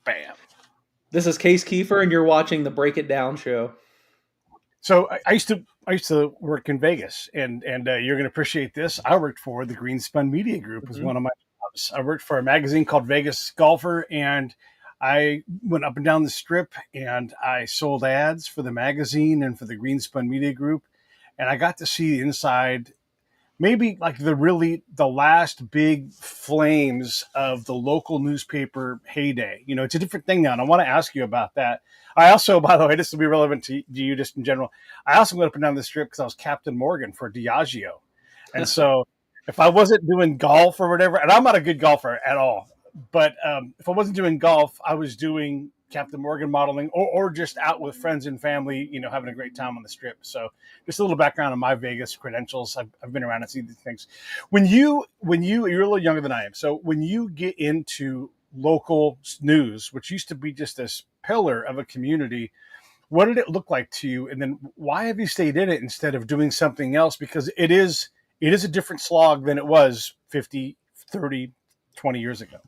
Bam. This is Case Keefer, and you're watching the Break It Down show. So I used to work in Vegas, and you're going to appreciate this. I worked for the Greenspun Media Group as one of my jobs. I worked for a magazine called Vegas Golfer, and I went up and down the strip, and I sold ads for the magazine and for the Greenspun Media Group, and I got to see inside maybe like the last big flames of the local newspaper heyday. You know, it's a different thing now, and I want to ask you about that. I also, by the way, this will be relevant to you just in general. I also went up and down the strip because I was Captain Morgan for Diageo, and so if I wasn't doing golf or whatever, and I'm not a good golfer at all, but if I wasn't doing golf, I was doing Captain Morgan modeling or just out with friends and family, you know, having a great time on the strip. So just a little background on my Vegas credentials. I've been around and seen these things. You're a little younger than I am. So when you get into local news, which used to be just this pillar of a community, what did it look like to you? And then why have you stayed in it instead of doing something else? Because it is a different slog than it was 50, 30, 20 years ago.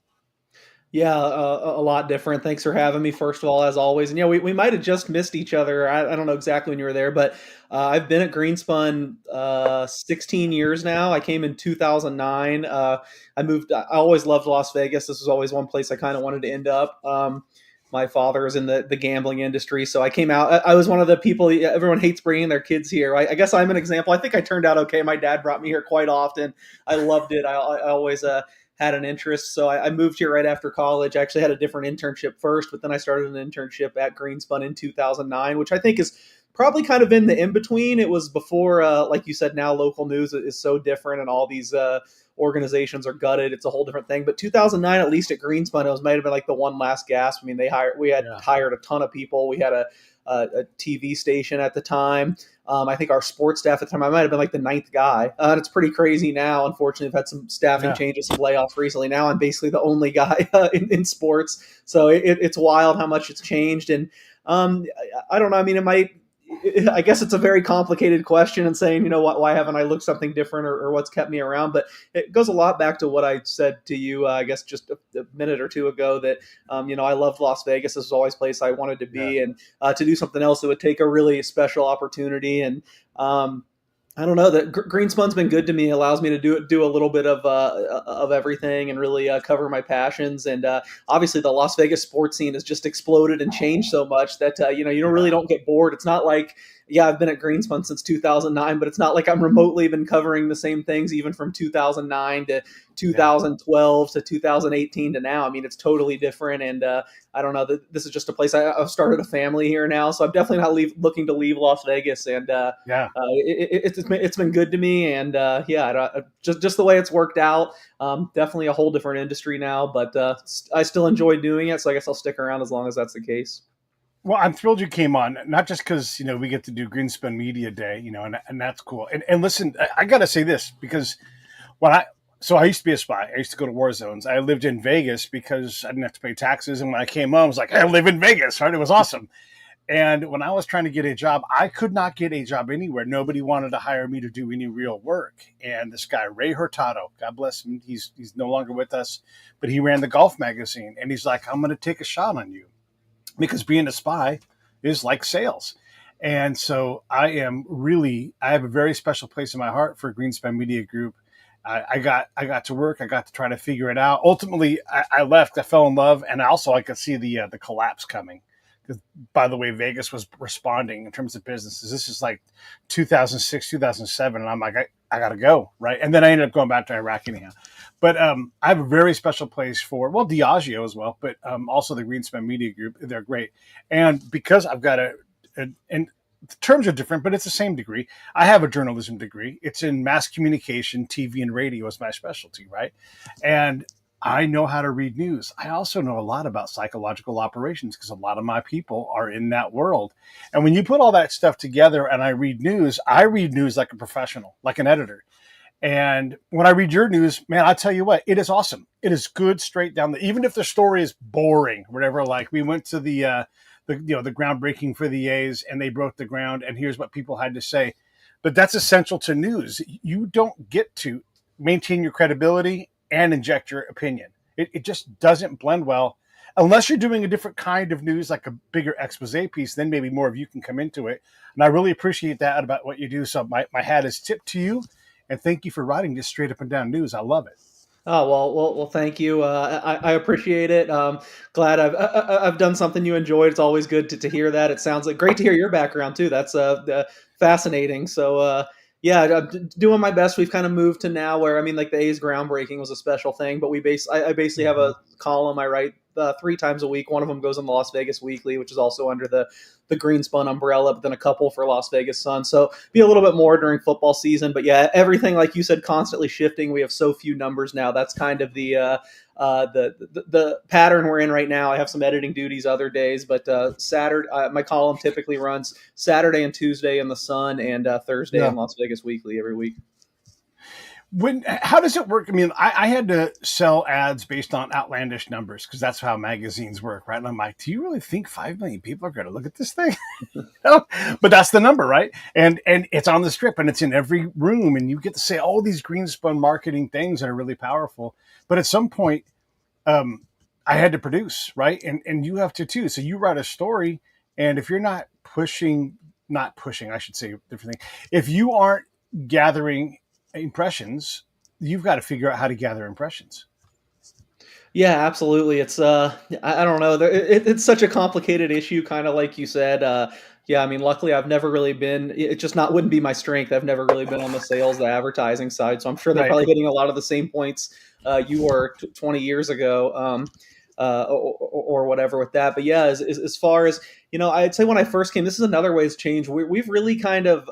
Yeah, a lot different. Thanks for having me, first of all, as always. And yeah, we might have just missed each other. I don't know exactly when you were there, but I've been at Greenspun 16 years now. I came in 2009. I moved. I always loved Las Vegas. This was always one place I kind of wanted to end up. My father is in the gambling industry, so I came out. I was one of the people. Everyone hates bringing their kids here. I guess I'm an example. I think I turned out okay. My dad brought me here quite often. I loved it. I always had an interest. So I moved here right after college. I actually had a different internship first, but then I started an internship at Greenspun in 2009, which I think is probably kind of in the in-between. It was before, like you said, now local news is so different and all these organizations are gutted. It's a whole different thing. But 2009, at least at Greenspun, it might have been like the one last gasp. I mean, we had hired a ton of people. We had a TV station at the time. I think our sports staff at the time, I might have been like the ninth guy. And it's pretty crazy now. Unfortunately, I've had some staffing changes, some layoffs recently. Now I'm basically the only guy in sports. So it's wild how much it's changed. And I don't know. I mean, I guess it's a very complicated question and saying, you know, why haven't I looked something different or what's kept me around? But it goes a lot back to what I said to you, I guess, just a minute or two ago that, you know, I loved Las Vegas. This was always a place I wanted to be. And to do something else, it would take a really special opportunity. And I don't know, that Greenspun's been good to me. It allows me to do a little bit of everything and really cover my passions. And obviously, the Las Vegas sports scene has just exploded and changed so much that you know, you don't get bored. It's not like, yeah, I've been at Greenspun since 2009, but it's not like I'm remotely been covering the same things even from 2009 to 2012 to 2018 to now. I mean, it's totally different. And I don't know, this is just a place. I've started a family here now, so I'm definitely not looking to leave Las Vegas. And it's been good to me. And just the way it's worked out. Definitely a whole different industry now, but I still enjoy doing it. So I guess I'll stick around as long as that's the case. Well, I'm thrilled you came on, not just because, you know, we get to do Greenspun Media Day, you know, and that's cool. And listen, I got to say this because I used to be a spy. I used to go to war zones. I lived in Vegas because I didn't have to pay taxes. And when I came home, I was like, I live in Vegas, right? It was awesome. And when I was trying to get a job, I could not get a job anywhere. Nobody wanted to hire me to do any real work. And this guy, Ray Hurtado, God bless him, he's no longer with us, but he ran the golf magazine. And he's like, I'm going to take a shot on you, because being a spy is like sales. And so I have a very special place in my heart for Greenspun Media Group. I got to work. I got to try to figure it out. Ultimately, I left. I fell in love, and also I could see the collapse coming. Because, by the way, Vegas was responding in terms of businesses. This is like 2006, 2007, and I'm like, I got to go, right? And then I ended up going back to Iraq anyhow. But I have a very special place for, Diageo as well, but also the Greenspun Media Group. They're great. And because I've got and the terms are different, but it's the same degree. I have a journalism degree. It's in mass communication, TV and radio is my specialty, right? And I know how to read news. I also know a lot about psychological operations because a lot of my people are in that world. And when you put all that stuff together and I read news like a professional, like an editor. And when I read your news, man, I tell you what, it is awesome. It is good straight down even if the story is boring, whatever. Like we went to the groundbreaking for the A's and they broke the ground and here's what people had to say. But that's essential to news. You don't get to maintain your credibility and inject your opinion. It just doesn't blend well. unless you're doing a different kind of news, like a bigger expose piece, then maybe more of you can come into it. And I really appreciate that about what you do. So my hat is tipped to you, and thank you for writing just straight up and down news. I love it. Oh well. Thank you. I appreciate it. Glad I've done something you enjoyed. It's always good to hear that. It sounds like great to hear your background too. That's fascinating. So yeah, doing my best. We've kind of moved to now where I mean, like the A's groundbreaking was a special thing, but I basically have Mm-hmm. a column I write 3 times a week. One of them goes in the Las Vegas Weekly, which is also under the Greenspun umbrella, but then a couple for Las Vegas Sun. So be a little bit more during football season. But yeah, everything like you said, constantly shifting. We have so few numbers now. That's kind of the pattern we're in right now. I have some editing duties other days, but Saturday my column typically runs Saturday and Tuesday in the Sun and Thursday in Yeah. Las Vegas Weekly every week. How does it work? I mean, I had to sell ads based on outlandish numbers because that's how magazines work, right? And I'm like, do you really think 5 million people are going to look at this thing? No, but that's the number, right? And it's on the strip and it's in every room, and you get to say all these greenspun marketing things that are really powerful. But at some point, um, I had to produce, right? And you have to too. So you write a story, and if you're not pushing, I should say a different thing. If you aren't gathering impressions, you've got to figure out how to gather impressions. Yeah, absolutely. It's I don't know. It's such a complicated issue, kind of like you said. Yeah, I mean, luckily I've never really been. It just not wouldn't be my strength. I've never really been on the sales, the advertising side. So I'm sure they're Right. probably hitting a lot of the same points you were 20 years ago, or whatever with that. But yeah, as far as I'd say when I first came, this is another way it's changed. We've really kind of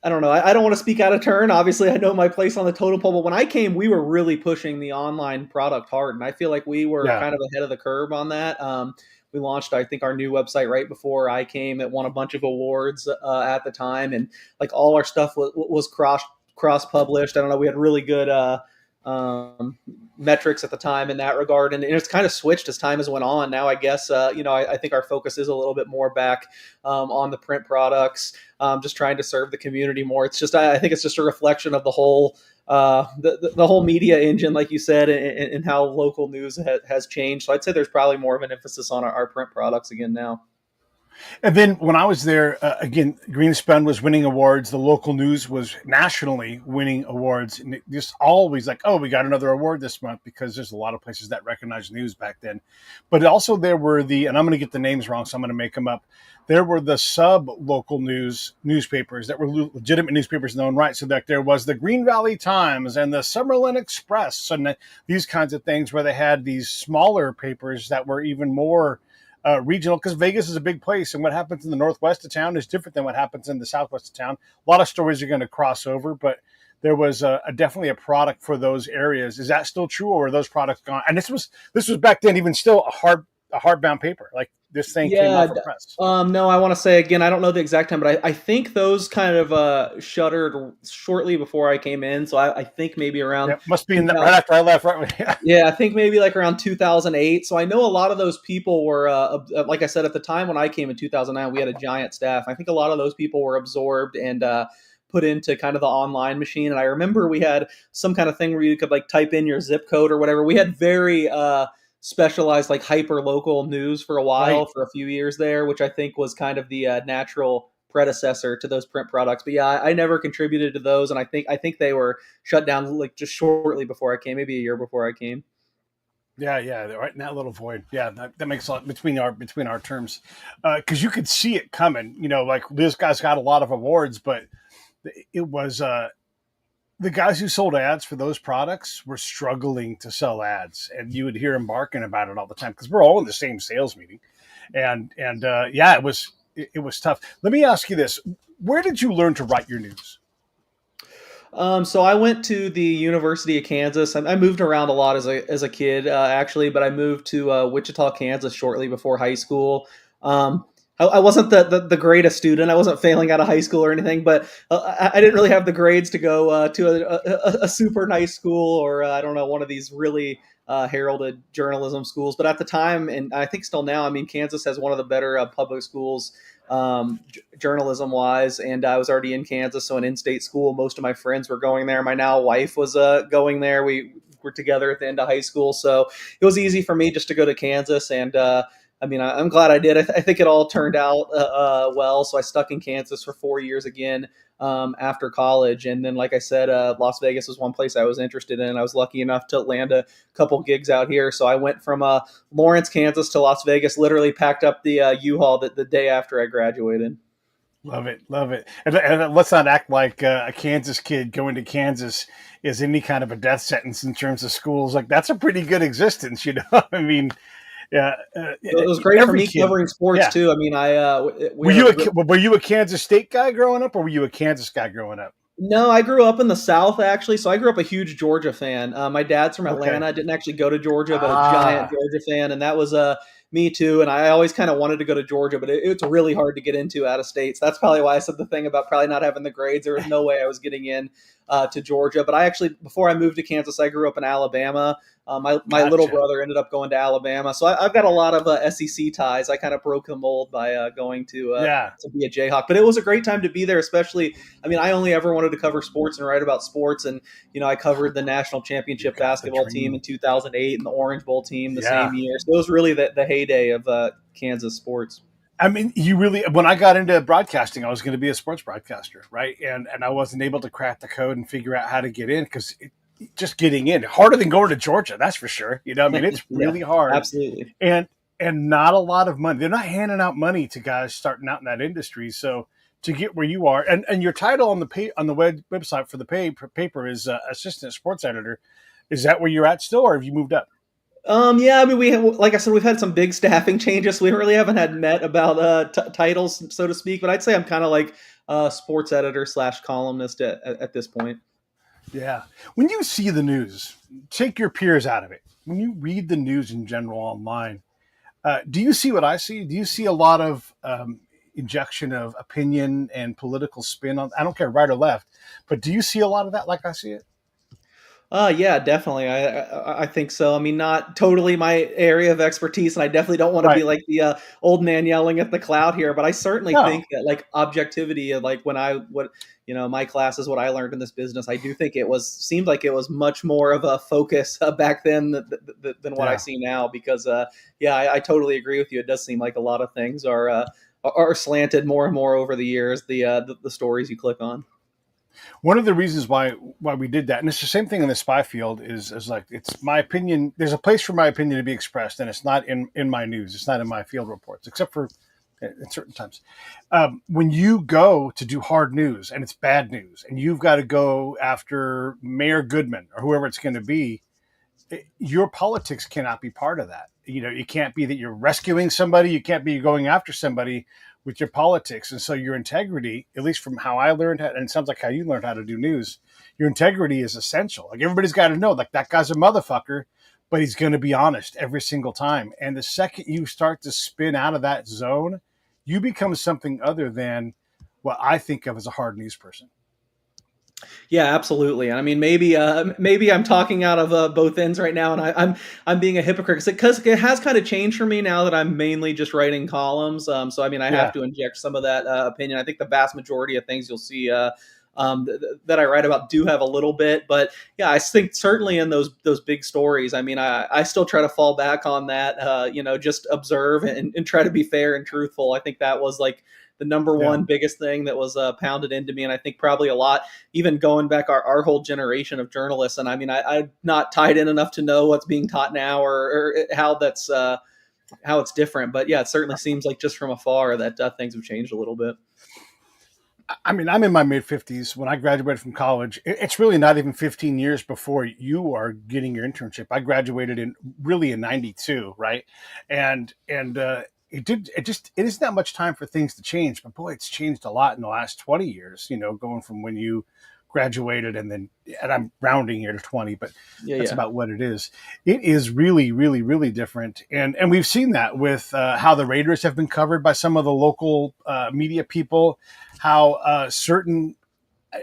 I don't know. I don't want to speak out of turn. Obviously, I know my place on the totem pole, but when I came, we were really pushing the online product hard, and I feel like we were Yeah. kind of ahead of the curve on that. We launched, I think, our new website right before I came. It won a bunch of awards at the time, and like all our stuff was cross published. I don't know. We had really good um, metrics at the time in that regard, and it's kind of switched as time has went on. Now, I guess I think our focus is a little bit more back on the print products, just trying to serve the community more. It's just I think it's just a reflection of the whole the whole media engine, like you said, and how local news has changed. So I'd say there's probably more of an emphasis on our print products again now. And then when I was there, again, Greenspun was winning awards. The local news was nationally winning awards. And it just always like, oh, we got another award this month because there's a lot of places that recognize news back then. But also there were and I'm going to get the names wrong, so I'm going to make them up. There were the sub local newspapers that were legitimate newspapers in their own right. So that there was the Green Valley Times and the Summerlin Express and these kinds of things where they had these smaller papers that were even more regional, because Vegas is a big place, and what happens in the northwest of town is different than what happens in the southwest of town. A lot of stories are going to cross over, but there was definitely a product for those areas. Is that still true, or are those products gone? And this was back then, even still a hardbound paper. Like this thing came Yeah. off a press. No, I want to say again, I don't know the exact time, but I think those kind of shuttered shortly before I came in. So I think maybe around Yeah, must be in that 2000. right after I left. Right. Yeah. Yeah, I think maybe like around 2008. So I know a lot of those people were, like I said, at the time when I came in 2009, we had a giant staff. I think a lot of those people were absorbed and put into kind of the online machine. And I remember we had some kind of thing where you could like type in your zip code or whatever. We had very specialized, like hyper local news for a while, Right. for a few years there, which I think was kind of the natural predecessor to those print products. But yeah, I never contributed to those, and I think they were shut down like just shortly before I came, maybe a year before I came. Yeah, yeah, right in that little void. Yeah, that makes a lot between our terms, because you could see it coming. Like this guy's got a lot of awards, but it was the guys who sold ads for those products were struggling to sell ads, and you would hear them barking about it all the time because we're all in the same sales meeting, and yeah, it was tough. Let me ask you this: where did you learn to write your news? So I went to the University of Kansas. I moved around a lot as a kid, actually, but I moved to Wichita, Kansas, shortly before high school. I wasn't the greatest student. I wasn't failing out of high school or anything, but I didn't really have the grades to go to a super nice school, or I don't know, one of these really heralded journalism schools. But at the time, and I think still now, I mean, Kansas has one of the better public schools journalism wise, and I was already in Kansas, so an in-state school. Most of my friends were going there. My now wife was going there. We were together at the end of high school. So it was easy for me just to go to Kansas. And I mean, I'm glad I did. I think it all turned out well. So I stuck in Kansas for 4 years again after college. And then, like I said, Las Vegas was one place I was interested in. I was lucky enough to land a couple gigs out here. So I went from Lawrence, Kansas to Las Vegas, literally packed up the U-Haul the day after I graduated. Love it, love it. And let's not act like a Kansas kid going to Kansas is any kind of a death sentence in terms of schools. Like that's a pretty good existence, you know. I mean, yeah, It was great for every me kid. covering sports Yeah. too. I mean, Were you a Kansas State guy growing up, or were you a Kansas guy growing up? No, I grew up in the South actually. So I grew up a huge Georgia fan. My dad's from Okay. Atlanta. I didn't actually go to Georgia, but a giant Ah, Georgia fan, and that was me too. And I always kind of wanted to go to Georgia, but it's really hard to get into out of state. So that's probably why I said the thing about probably not having the grades. There was no way I was getting in to Georgia. But I actually, before I moved to Kansas, I grew up in Alabama. My little gotcha. brother ended up going to Alabama, so I've got a lot of SEC ties. I kind of broke the mold by going Yeah, to be a Jayhawk, but it was a great time to be there. Especially, I mean, I only ever wanted to cover sports and write about sports, and I covered the national you championship got the basketball team dream. in 2008 and the Orange Bowl team the Yeah. same year. So it was really the heyday of Kansas sports. I mean, you really. When I got into broadcasting, I was going to be a sports broadcaster, right? And I wasn't able to crack the code and figure out how to get in because just getting in harder than going to Georgia. That's for sure. You know, I mean, it's Yeah, really hard, absolutely. and not a lot of money. They're not handing out money to guys starting out in that industry. So to get where you are, and your title on the website for the paper is assistant sports editor. Is that where you're at still, or have you moved up? Yeah, I mean, like I said, we've had some big staffing changes. So we really haven't had met about titles, so to speak. But I'd say I'm kind of like sports editor / columnist at this point. Yeah. When you see the news, take your peers out of it. When you read the news in general online, do you see what I see? Do you see a lot of injection of opinion and political spin on? I don't care right or left, but do you see a lot of that like I see it? Yeah, definitely. I think so. I mean, not totally my area of expertise, and I definitely don't want to be Right. like the old man yelling at the cloud here. But I certainly No. think that like objectivity, like when I what my classes, what I learned in this business, I do think it seemed like it was much more of a focus back then than what I Yeah. see now. Because yeah, I totally agree with you. It does seem like a lot of things are slanted more and more over the years. The stories you click on. One of the reasons why we did that, and it's the same thing in the spy field, is like it's my opinion. There's a place for my opinion to be expressed, and it's not in my news. It's not in my field reports, except for at certain times. When you go to do hard news and it's bad news, and you've got to go after Mayor Goodman or whoever it's going to be, your politics cannot be part of that. You know, it can't be that you're rescuing somebody. You can't be going after somebody with your politics. And so your integrity, at least from how I learned, and it sounds like how you learned how to do news, your integrity is essential. Like everybody's got to know, like that guy's a motherfucker, but he's going to be honest every single time. And the second you start to spin out of that zone, you become something other than what I think of as a hard news person. Yeah, absolutely. And I mean, maybe I'm talking out of both ends right now, and I'm being a hypocrite because it has kind of changed for me now that I'm mainly just writing columns. So I mean, I have Yeah. to inject some of that opinion. I think the vast majority of things you'll see that I write about do have a little bit, but yeah, I think certainly in those big stories. I mean, I still try to fall back on that. Just observe and try to be fair and truthful. I think that was like the number Yeah. one biggest thing that was pounded into me, and I think probably a lot, even going back our whole generation of journalists. And I mean, I'm not tied in enough to know what's being taught now or how that's how it's different. But yeah, it certainly seems like just from afar that things have changed a little bit. I mean, I'm in my mid 50s. When I graduated from college, it's really not even 15 years before you are getting your internship. I graduated in '92, right? And it isn't that much time for things to change, but boy, it's changed a lot in the last 20 years. You know, going from when you graduated and I'm rounding here to 20, but Yeah, that's yeah. about what it is. It is really, really, really different, and we've seen that with how the Raiders have been covered by some of the local media people, how certain,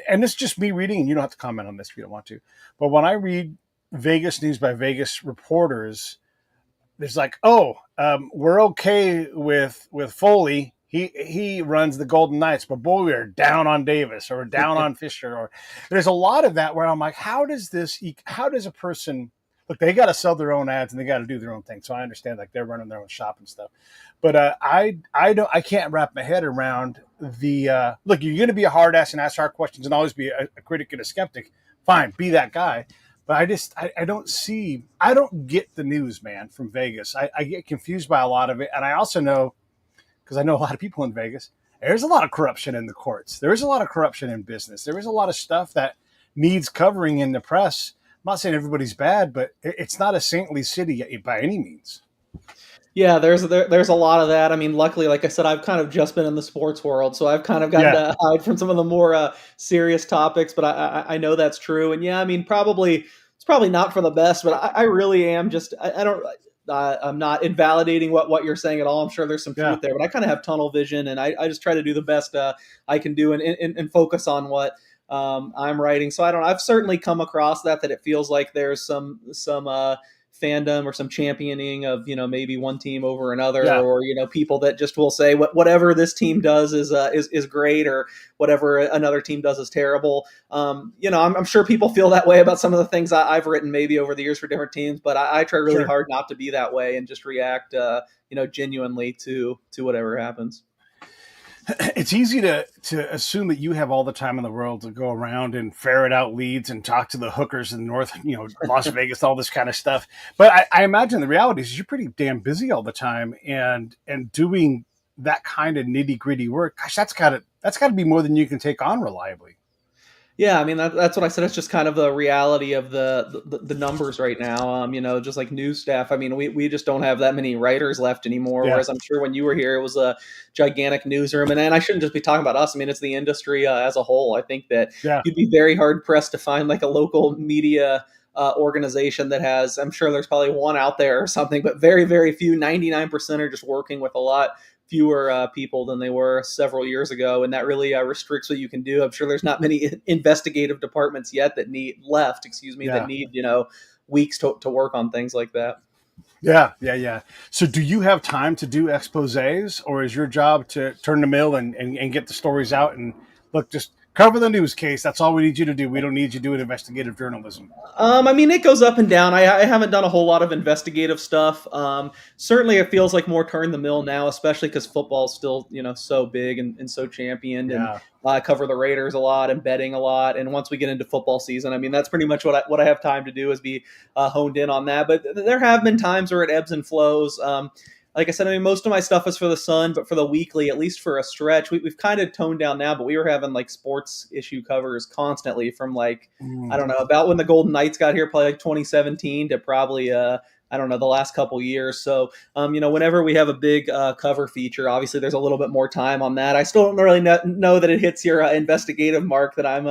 and it's just me reading, and you don't have to comment on this if you don't want to, but when I read Vegas news by Vegas reporters, there's like, oh, we're okay with Foley. he runs the Golden Knights, but boy, we are down on Davis or down on Fisher. Or there's a lot of that where I'm like, how does a person look? They got to sell their own ads and they got to do their own thing. So I understand like they're running their own shop and stuff. But I can't wrap my head around the look. You're going to be a hard ass and ask hard questions and always be a critic and a skeptic. Fine, be that guy. But I don't get the news, man, from Vegas. I get confused by a lot of it. And I also know, because I know a lot of people in Vegas, there's a lot of corruption in the courts. There is a lot of corruption in business. There is a lot of stuff that needs covering in the press. I'm not saying everybody's bad, but it's not a saintly city by any means. Yeah, there's a lot of that. I mean, luckily, like I said, I've kind of just been in the sports world, so I've kind of gotten to hide from some of the more serious topics. But I know that's true, and yeah, I mean, it's probably not for the best. But I really am just I don't. I'm not invalidating what you're saying at all. I'm sure there's some truth there, but I kind of have tunnel vision, and I just try to do the best I can do and focus on what I'm writing. So I don't know. I've certainly come across that it feels like there's some fandom or some championing of, maybe one team over another, or, people that just will say whatever this team does is great, or whatever another team does is terrible. I'm sure people feel that way about some of the things I've written maybe over the years for different teams, but I try really hard not to be that way and just react, genuinely to whatever happens. It's easy to assume that you have all the time in the world to go around and ferret out leads and talk to the hookers in North, Las Vegas, all this kind of stuff. But I imagine the reality is you're pretty damn busy all the time, and doing that kind of nitty gritty work. Gosh, that's got to be more than you can take on reliably. Yeah, I mean that's what I said. It's just kind of the reality of the numbers right now. Just like news staff. I mean, we just don't have that many writers left anymore. Yeah. Whereas I'm sure when you were here, it was a gigantic newsroom. And I shouldn't just be talking about us. I mean, it's the industry as a whole. I think that you'd be very hard pressed to find like a local media organization that has. I'm sure there's probably one out there or something, but very, very few. 99% are just working with a lot fewer people than they were several years ago, and that really restricts what you can do. I'm sure there's not many investigative departments yet that need weeks to work on things like that. Yeah. So do you have time to do exposés, or is your job to turn the mill and get the stories out and look, just cover the news case? That's all we need you to do. We don't need you doing investigative journalism. I mean, it goes up and down. I haven't done a whole lot of investigative stuff. Certainly, it feels like more turn the mill now, especially because football's still, so big and so championed. And I cover the Raiders a lot and betting a lot. And once we get into football season, I mean, that's pretty much what I have time to do is be honed in on that. But there have been times where it ebbs and flows. Like I said, I mean, most of my stuff is for the Sun, but for the weekly, at least for a stretch, we've kind of toned down now, but we were having like sports issue covers constantly from I don't know, about when the Golden Knights got here, probably like 2017 to probably, I don't know, the last couple years. So, whenever we have a big cover feature, obviously there's a little bit more time on that. I still don't really know that it hits your investigative mark that I'm,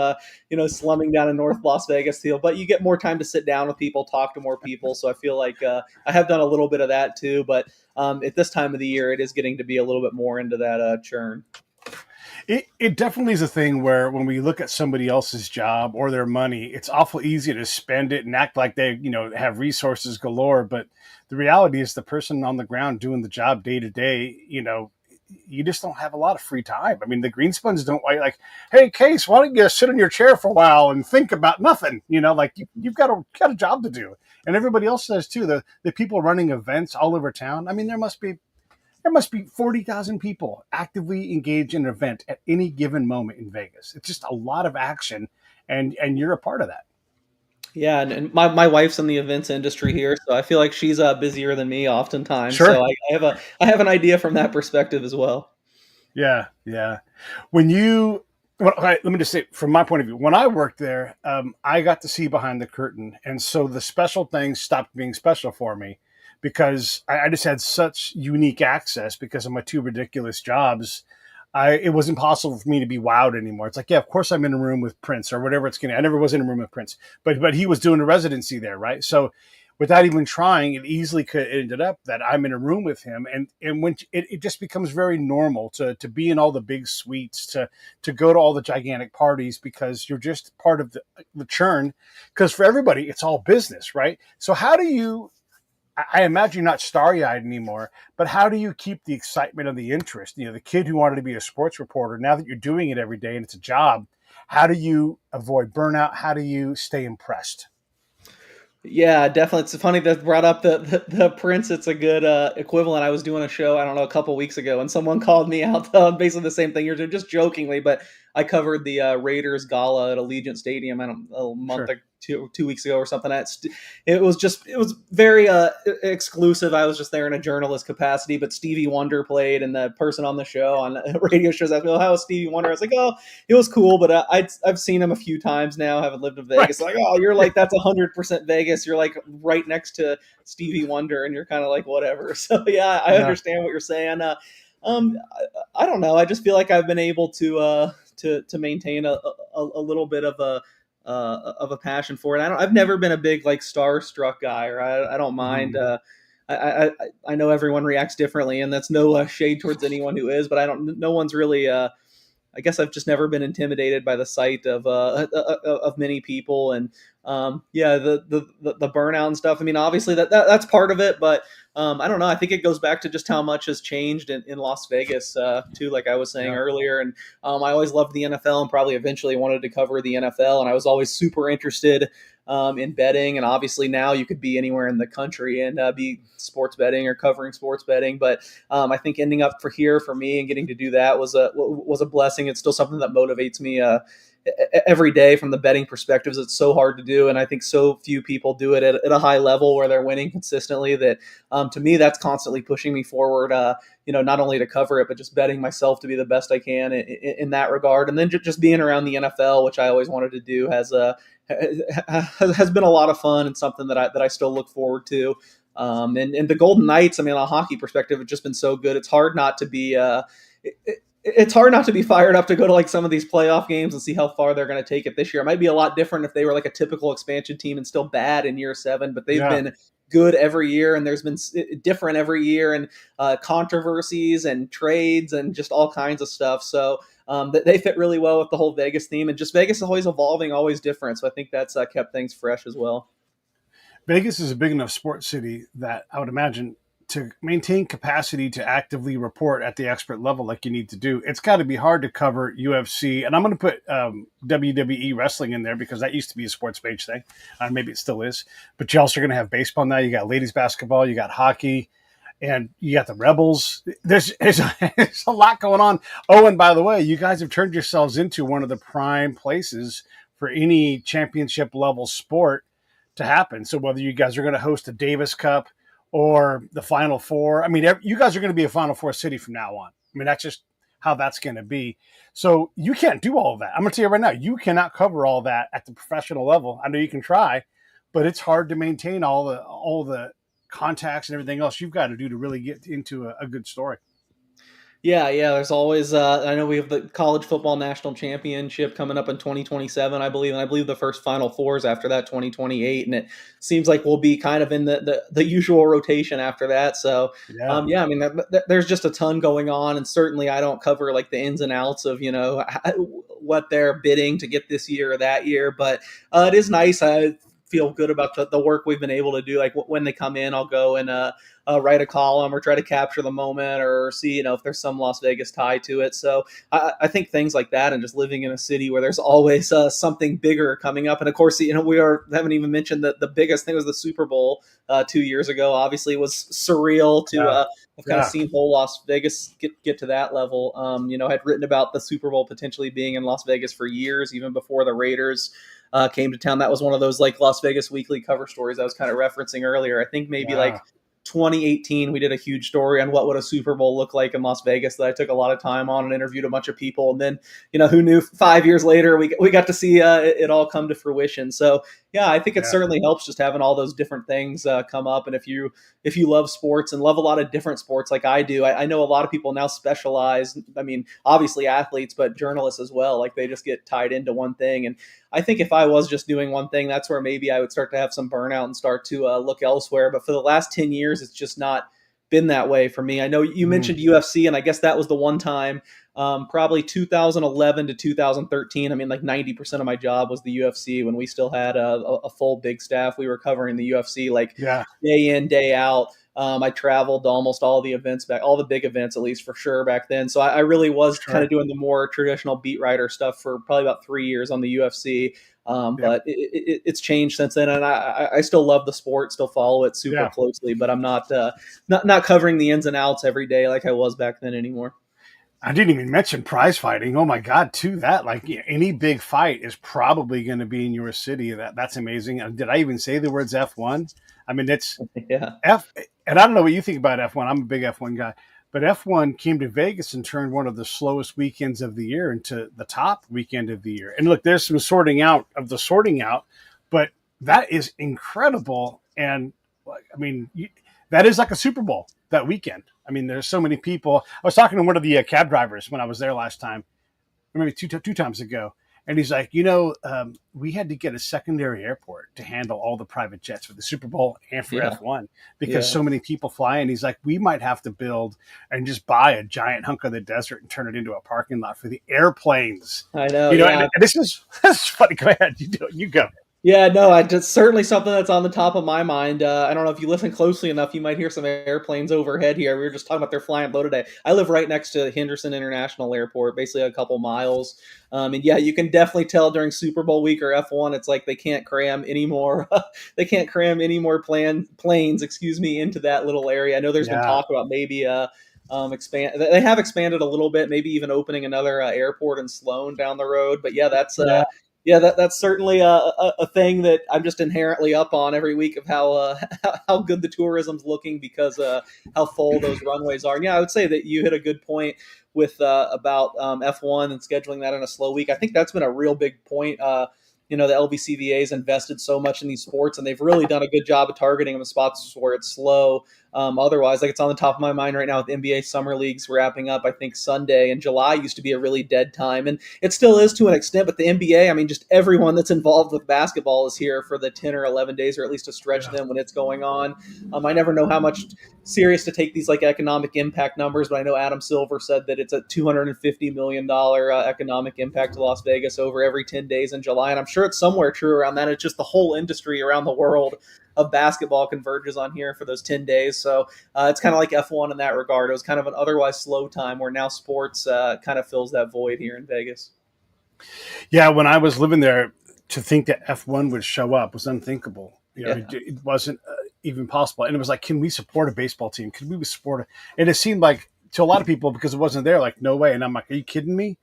slumming down in North Las Vegas deal, but you get more time to sit down with people, talk to more people. So I feel like I have done a little bit of that too, but at this time of the year, it is getting to be a little bit more into that churn. It definitely is a thing where when we look at somebody else's job or their money, it's awful easy to spend it and act like they, have resources galore. But the reality is the person on the ground doing the job day to day, you just don't have a lot of free time. I mean, the Greenspuns don't like, hey, Case, why don't you sit in your chair for a while and think about nothing? You've got a job to do. And everybody else says too, the people running events all over town. I mean, there must be 40,000 people actively engaged in an event at any given moment in Vegas. It's just a lot of action, and you're a part of that. Yeah, and my wife's in the events industry here, so I feel like she's busier than me oftentimes. Sure. So I have an idea from that perspective as well. Yeah. Let me just say, from my point of view, when I worked there, I got to see behind the curtain, and so the special things stopped being special for me because I just had such unique access because of my two ridiculous jobs. It was impossible for me to be wowed anymore. It's like, yeah, of course I'm in a room with Prince or whatever it's going to. I never was in a room with Prince, but he was doing a residency there, right? So without even trying, it easily could have ended up that I'm in a room with him. And when it just becomes very normal to be in all the big suites, to go to all the gigantic parties because you're just part of the churn. Because for everybody, it's all business, right? So how do you I imagine you're not starry-eyed anymore, but how do you keep the excitement and the interest? The kid who wanted to be a sports reporter, now that you're doing it every day and it's a job, how do you avoid burnout? How do you stay impressed? Yeah, definitely. It's funny that brought up the Prince. It's a good equivalent. I was doing a show, I don't know, a couple weeks ago, and someone called me out basically the same thing you're doing, just jokingly. But I covered the Raiders gala at Allegiant Stadium, I don't know, a month Sure. or two weeks ago or something. It was very exclusive. I was just there in a journalist capacity, but Stevie Wonder played, and the person on the show on radio shows asked me, "Oh, how was Stevie Wonder?" I was like, "Oh, it was cool, but I've seen him a few times now. Haven't lived in Vegas." Right. Like, oh, you're like that's 100% Vegas. You're like right next to Stevie Wonder, and you're kind of like whatever. So yeah, I Yeah. understand what you're saying. I don't know. I just feel like I've been able to maintain a little bit of a passion for it. I've never been a big like starstruck guy, or I don't mind. Mhm. I know everyone reacts differently, and that's no shade towards anyone who is, but I don't. No one's really. I guess I've just never been intimidated by the sight of many people, and yeah, the burnout and stuff. I mean, obviously that's part of it, but I don't know. I think it goes back to just how much has changed in Las Vegas too. Like I was saying Yeah. earlier, and I always loved the NFL, and probably eventually wanted to cover the NFL, and I was always super interested in betting. And obviously now you could be anywhere in the country and be sports betting or covering sports betting, but I think ending up for here for me and getting to do that was a blessing. It's still something that motivates me every day from the betting perspectives. It's so hard to do, and I think so few people do it at a high level where they're winning consistently. That to me, that's constantly pushing me forward. Not only to cover it, but just betting myself to be the best I can in that regard. And then just being around the NFL, which I always wanted to do, has been a lot of fun and something that I still look forward to. And the Golden Knights, I mean, on a hockey perspective, have just been so good. It's hard not to be fired up to go to like some of these playoff games and see how far they're going to take it this year. It might be a lot different if they were like a typical expansion team and still bad in year 7, but they've Yeah. been good every year, and there's been different every year, and controversies and trades and just all kinds of stuff. So they fit really well with the whole Vegas theme, and just Vegas is always evolving, always different. So I think that's kept things fresh as well. Vegas is a big enough sports city that I would imagine to maintain capacity to actively report at the expert level like you need to do, it's got to be hard to cover UFC. And I'm going to put WWE wrestling in there because that used to be a sports page thing. Maybe it still is. But you also are going to have baseball now. You got ladies basketball, you got hockey, and you got the Rebels. There's a lot going on. Oh, and by the way, you guys have turned yourselves into one of the prime places for any championship level sport to happen. So whether you guys are going to host a Davis Cup or the Final Four, I mean, you guys are going to be a Final Four city from now on. I mean, that's just how that's going to be. So you can't do all of that. I'm going to tell you right now, you cannot cover all that at the professional level. I know you can try, but it's hard to maintain all the contacts and everything else you've got to do to really get into a good story. Yeah, yeah. There's always. I know we have the college football national championship coming up in 2027, I believe, and I believe the first Final Fours after that 2028, and it seems like we'll be kind of in the usual rotation after that. So, Yeah. yeah, I mean, there's just a ton going on, and certainly I don't cover like the ins and outs of what they're bidding to get this year or that year, but it is nice. I feel good about the work we've been able to do. Like when they come in, I'll go and write a column or try to capture the moment or see, if there's some Las Vegas tie to it. So I think things like that, and just living in a city where there's always something bigger coming up. And of course, haven't even mentioned that the biggest thing was the Super Bowl 2 years ago. Obviously, it was surreal to Yeah. have kind of Yeah. seen whole Las Vegas get to that level. I'd written about the Super Bowl potentially being in Las Vegas for years, even before the Raiders came to town. That was one of those like Las Vegas weekly cover stories I was kind of referencing earlier. I think maybe Yeah. like 2018, we did a huge story on what would a Super Bowl look like in Las Vegas that I took a lot of time on and interviewed a bunch of people. And then, who knew 5 years later, we got to see it all come to fruition. So yeah, I think it Yeah. certainly helps just having all those different things come up. And if you love sports and love a lot of different sports like I do, I know a lot of people now specialize. I mean, obviously athletes, but journalists as well. Like they just get tied into one thing. And I think if I was just doing one thing, that's where maybe I would start to have some burnout and start to look elsewhere. But for the last 10 years, it's just not been that way for me. I know you Mm, mentioned UFC, and I guess that was the one time, probably 2011 to 2013. I mean, like 90% of my job was the UFC when we still had a full big staff. We were covering the UFC like yeah, day in, day out. I traveled to almost all the events all the big events, at least for sure back then. So I really was kind sure. of doing the more traditional beat writer stuff for probably about 3 years on the UFC. Yep. But it's changed since then, and I still love the sport, still follow it super Yeah. closely, but I'm not covering the ins and outs every day like I was back then anymore. I didn't even mention prize fighting. Oh my God, to that, like yeah, any big fight is probably going to be in your city. That's amazing. Did I even say the words F1? I mean, it's Yeah, F, and I don't know what you think about F1. I'm a big F1 guy, but F1 came to Vegas and turned one of the slowest weekends of the year into the top weekend of the year. And look, there's some sorting out of the sorting out, but that is incredible. And I mean, that is like a Super Bowl that weekend. I mean, there's so many people. I was talking to one of the cab drivers when I was there last time, or maybe two times ago. And he's like, we had to get a secondary airport to handle all the private jets for the Super Bowl and for yeah, F1 because yeah. so many people fly. And he's like, we might have to build and just buy a giant hunk of the desert and turn it into a parking lot for the airplanes. I know. And Yeah, this is funny. Go ahead, you do it. You go. yeah, no, I just certainly something that's on the top of my mind. I don't know if you listen closely enough, you might hear some airplanes overhead here. We were just talking about they're flying low today. I live right next to Henderson International Airport, basically a couple miles. And yeah, you can definitely tell during Super Bowl week or F1, it's like they can't cram any more. They can't cram any more planes, excuse me, into that little area. I know there's been Yeah. talk about maybe expand. They have expanded a little bit, maybe even opening another airport in Sloan down the road. But yeah, Yeah. that's certainly a thing that I'm just inherently up on every week of how how good the tourism's looking because how full those runways are. And yeah, I would say that you hit a good point with about F1 and scheduling that in a slow week. I think that's been a real big point. The LVCVA's invested so much in these sports, and they've really done a good job of targeting them in spots where it's slow. Otherwise, like it's on the top of my mind right now with NBA summer leagues wrapping up. I think Sunday and July used to be a really dead time, and it still is to an extent. But the NBA, I mean, just everyone that's involved with basketball is here for the 10 or 11 days, or at least to stretch Yeah. them when it's going on. I never know how much serious to take these like economic impact numbers, but I know Adam Silver said that it's a $250 million economic impact to Las Vegas over every 10 days in July, and I'm sure it's somewhere true around that. It's just the whole industry around the world of basketball converges on here for those 10 days. So it's kind of like F1 in that regard. It was kind of an otherwise slow time where now sports kind of fills that void here in Vegas. Yeah. When I was living there, to think that F1 would show up was unthinkable. Yeah. It wasn't even possible. And it was like, can we support a baseball team? Can we support it? And it seemed like to a lot of people, because it wasn't there, like, no way. And I'm like, are you kidding me?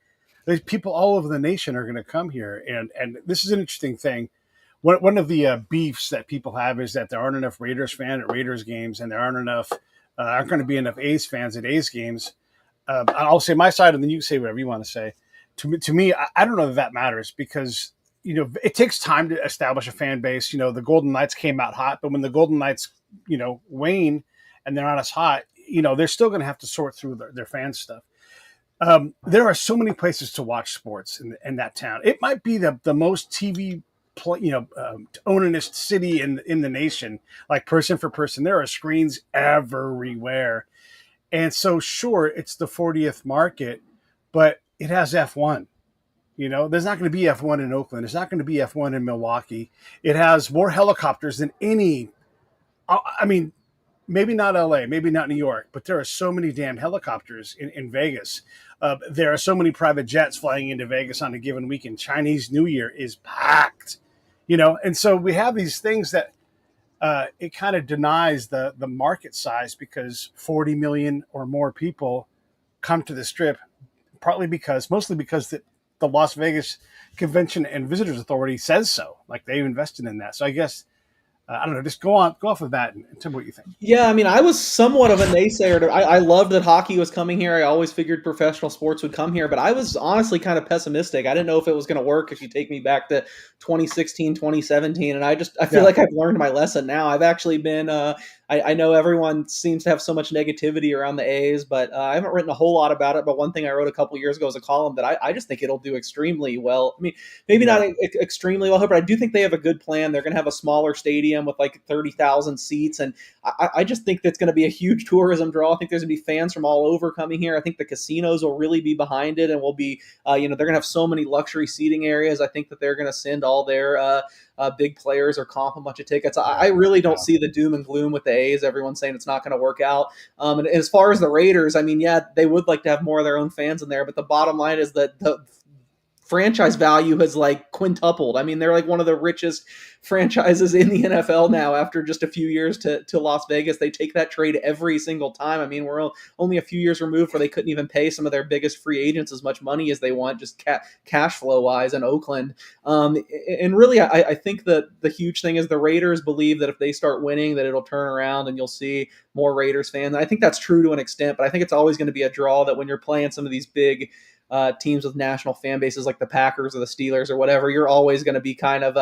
There's people all over the nation are going to come here. And this is an interesting thing. One of the beefs that people have is that there aren't enough Raiders fans at Raiders games, and there aren't going to be enough A's fans at A's games. I'll say my side, and then you say whatever you want to say. To me, I don't know that matters because it takes time to establish a fan base. The Golden Knights came out hot, but when the Golden Knights wane and they're not as hot, they're still going to have to sort through their fan stuff. There are so many places to watch sports in that town. It might be the most TV owningest city in the nation, like person for person. There are screens everywhere. And so, sure, it's the 40th market, but it has F1. There's not going to be F1 in Oakland. There's not going to be F1 in Milwaukee. It has more helicopters than any. I mean, maybe not LA, maybe not New York, but there are so many damn helicopters in Vegas. There are so many private jets flying into Vegas on a given weekend. Chinese New Year is packed, and so we have these things that it kind of denies the market size because 40 million or more people come to the strip, mostly because the Las Vegas Convention and Visitors Authority says so. Like they've invested in that. So I guess I don't know. Just go off of that and tell me what you think. Yeah, I mean, I was somewhat of a naysayer. I loved that hockey was coming here. I always figured professional sports would come here, but I was honestly kind of pessimistic. I didn't know if it was going to work if you take me back to 2016, 2017. And I feel Yeah. like I've learned my lesson now. I've actually been I know everyone seems to have so much negativity around the A's, but I haven't written a whole lot about it. But one thing I wrote a couple years ago was a column that I just think it'll do extremely well. I mean, maybe not Yeah. extremely well, but I do think they have a good plan. They're going to have a smaller stadium with like 30,000 seats, and I just think that's going to be a huge tourism draw. I think there's going to be fans from all over coming here. I think the casinos will really be behind it, and will be, they're going to have so many luxury seating areas. I think that they're going to send all their big players or comp a bunch of tickets. I really don't see the doom and gloom with the A's. Everyone's saying it's not going to work out. And as far as the Raiders, I mean, yeah, they would like to have more of their own fans in there, but the bottom line is that the franchise value has like quintupled. I mean, they're like one of the richest franchises in the NFL now after just a few years to Las Vegas. They take that trade every single time. I mean, we're only a few years removed where they couldn't even pay some of their biggest free agents as much money as they want, just cash flow wise in Oakland. And really, I think that the huge thing is the Raiders believe that if they start winning, that it'll turn around and you'll see more Raiders fans. And I think that's true to an extent, but I think it's always going to be a draw that when you're playing some of these big teams with national fan bases like the Packers or the Steelers or whatever, you're always going to be kind of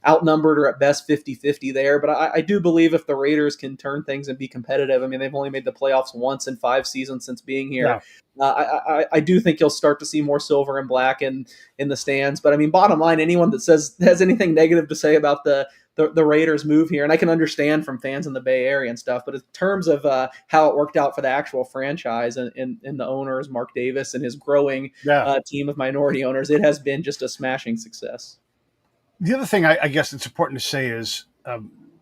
outnumbered or at best 50-50 there. But I do believe if the Raiders can turn things and be competitive, I mean, they've only made the playoffs once in 5 seasons since being here. Yeah. I do think you'll start to see more silver and black in the stands. But I mean, bottom line, anyone that has anything negative to say about the Raiders move here, and I can understand from fans in the Bay Area and stuff, but in terms of how it worked out for the actual franchise and the owners, Mark Davis and his growing team of minority owners, it has been just a smashing success. The other thing I guess it's important to say is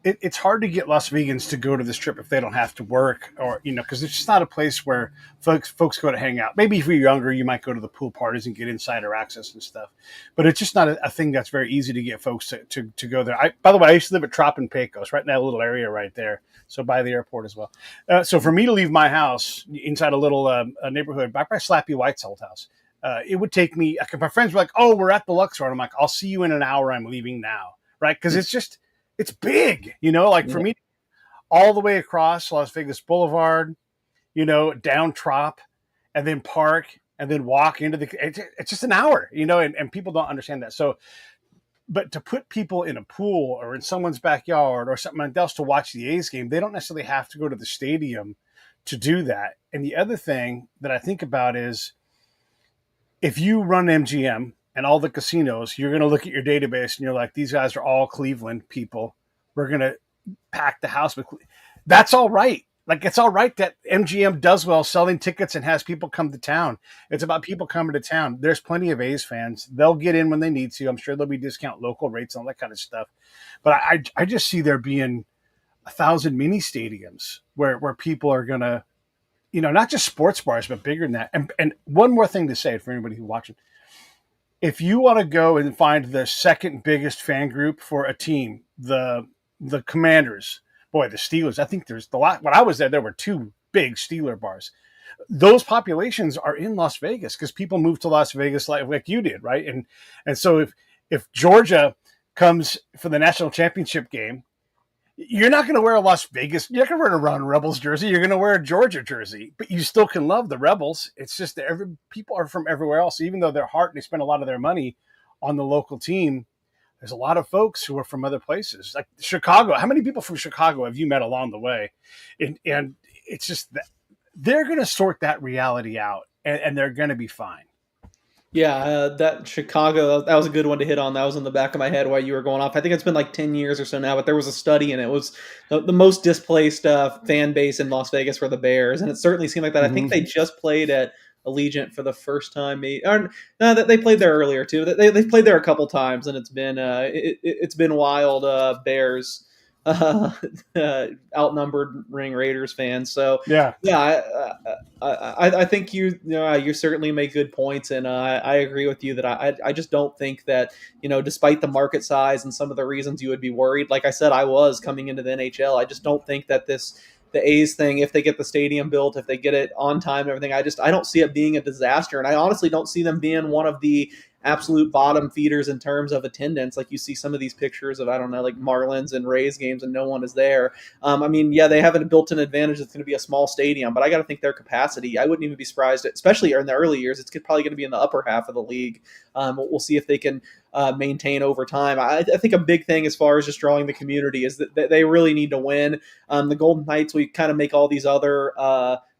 it's hard to get Las Vegans to go to this trip if they don't have to work, or because it's just not a place where folks go to hang out. Maybe if you're younger, you might go to the pool parties and get insider access and stuff, but it's just not a thing that's very easy to get folks to go there. By the way, I used to live at Trop and Pecos, right in that little area right there, so by the airport as well. So for me to leave my house inside a little neighborhood back by Slappy White's old house, it would take me. My friends were like, "Oh, we're at the Luxor," and I'm like, "I'll see you in an hour. I'm leaving now," right? Because it's big, like for me, all the way across Las Vegas Boulevard, down Trop, and then park, and then walk into it's just an hour, and people don't understand that. So, but to put people in a pool or in someone's backyard or something else to watch the A's game, they don't necessarily have to go to the stadium to do that. And the other thing that I think about is if you run MGM and all the casinos, you're going to look at your database and you're like, these guys are all Cleveland people. We're going to pack the house with. That's all right. Like, it's all right that MGM does well selling tickets and has people come to town. It's about people coming to town. There's plenty of A's fans. They'll get in when they need to. I'm sure there'll be discount local rates and all that kind of stuff. But I just see there being 1,000 mini stadiums where people are going to, not just sports bars, but bigger than that. And one more thing to say for anybody who's watching. If you want to go and find the second biggest fan group for a team, the Commanders, boy, the Steelers, I think there's when I was there were 2 big Steeler bars. Those populations are in Las Vegas because people move to Las Vegas like you did, right? And so if Georgia comes for the national championship game, you're not going to wear a Las Vegas. You're not going to wear a Run Rebels jersey. You're going to wear a Georgia jersey, but you still can love the Rebels. It's just that people are from everywhere else. Even though they're heart and they spend a lot of their money on the local team, there's a lot of folks who are from other places, like Chicago. How many people from Chicago have you met along the way? And it's just that they're going to sort that reality out, and they're going to be fine. Yeah, that Chicago, that was a good one to hit on. That was in the back of my head while you were going off. I think it's been like 10 years or so now, but there was a study, and it was the most displaced fan base in Las Vegas were the Bears, and it certainly seemed like that. Mm-hmm. I think they just played at Allegiant for the first time. They played there earlier too. They've played there a couple times, and it's been wild. Bears outnumbered ring Raiders fans. So I think you certainly make good points, and I agree with you that I just don't think that despite the market size and some of the reasons you would be worried. Like I said, I was coming into the NHL. I just don't think that the A's thing, if they get the stadium built, if they get it on time and everything, I don't see it being a disaster. And I honestly don't see them being one of the absolute bottom feeders in terms of attendance. Like you see some of these pictures of, I don't know, like Marlins and Rays games and no one is there. I mean, yeah, they have a built-in advantage. It's going to be a small stadium, but I got to think their capacity, I wouldn't even be surprised, especially in the early years. It's probably going to be in the upper half of the league. We'll see if they can maintain over time. I think a big thing as far as just drawing the community is that they really need to win. The Golden Knights, we kind of make all these other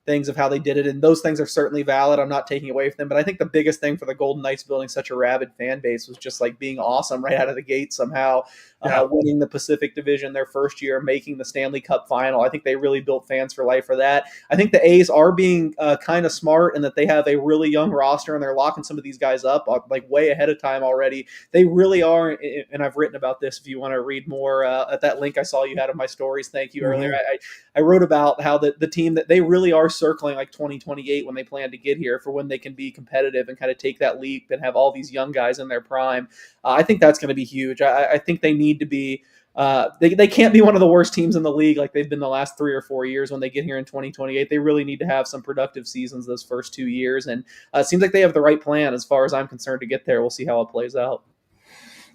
things of how they did it, and those things are certainly valid. I'm not taking away from them, but I think the biggest thing for the Golden Knights building such a rabid fan base was just like being awesome right out of the gate somehow, winning the Pacific Division their first year, making the Stanley Cup final. I think they really built fans for life for that. I think the A's are being kind of smart in that they have a really young roster and they're locking some of these guys up like way ahead of time already. They really are, and I've written about this if you want to read more at that link I saw you had in my stories. Thank you earlier. I wrote about how the team that they really are circling like 2028 when they plan to get here for when they can be competitive and kind of take that leap and have all these young guys in their prime. I think that's going to be huge. I think they need to be they can't be one of the worst teams in the league like they've been the last 3 or 4 years when they get here in 2028. They really need to have some productive seasons those first 2 years, and it seems like they have the right plan as far as I'm concerned to get there. We'll see how it plays out.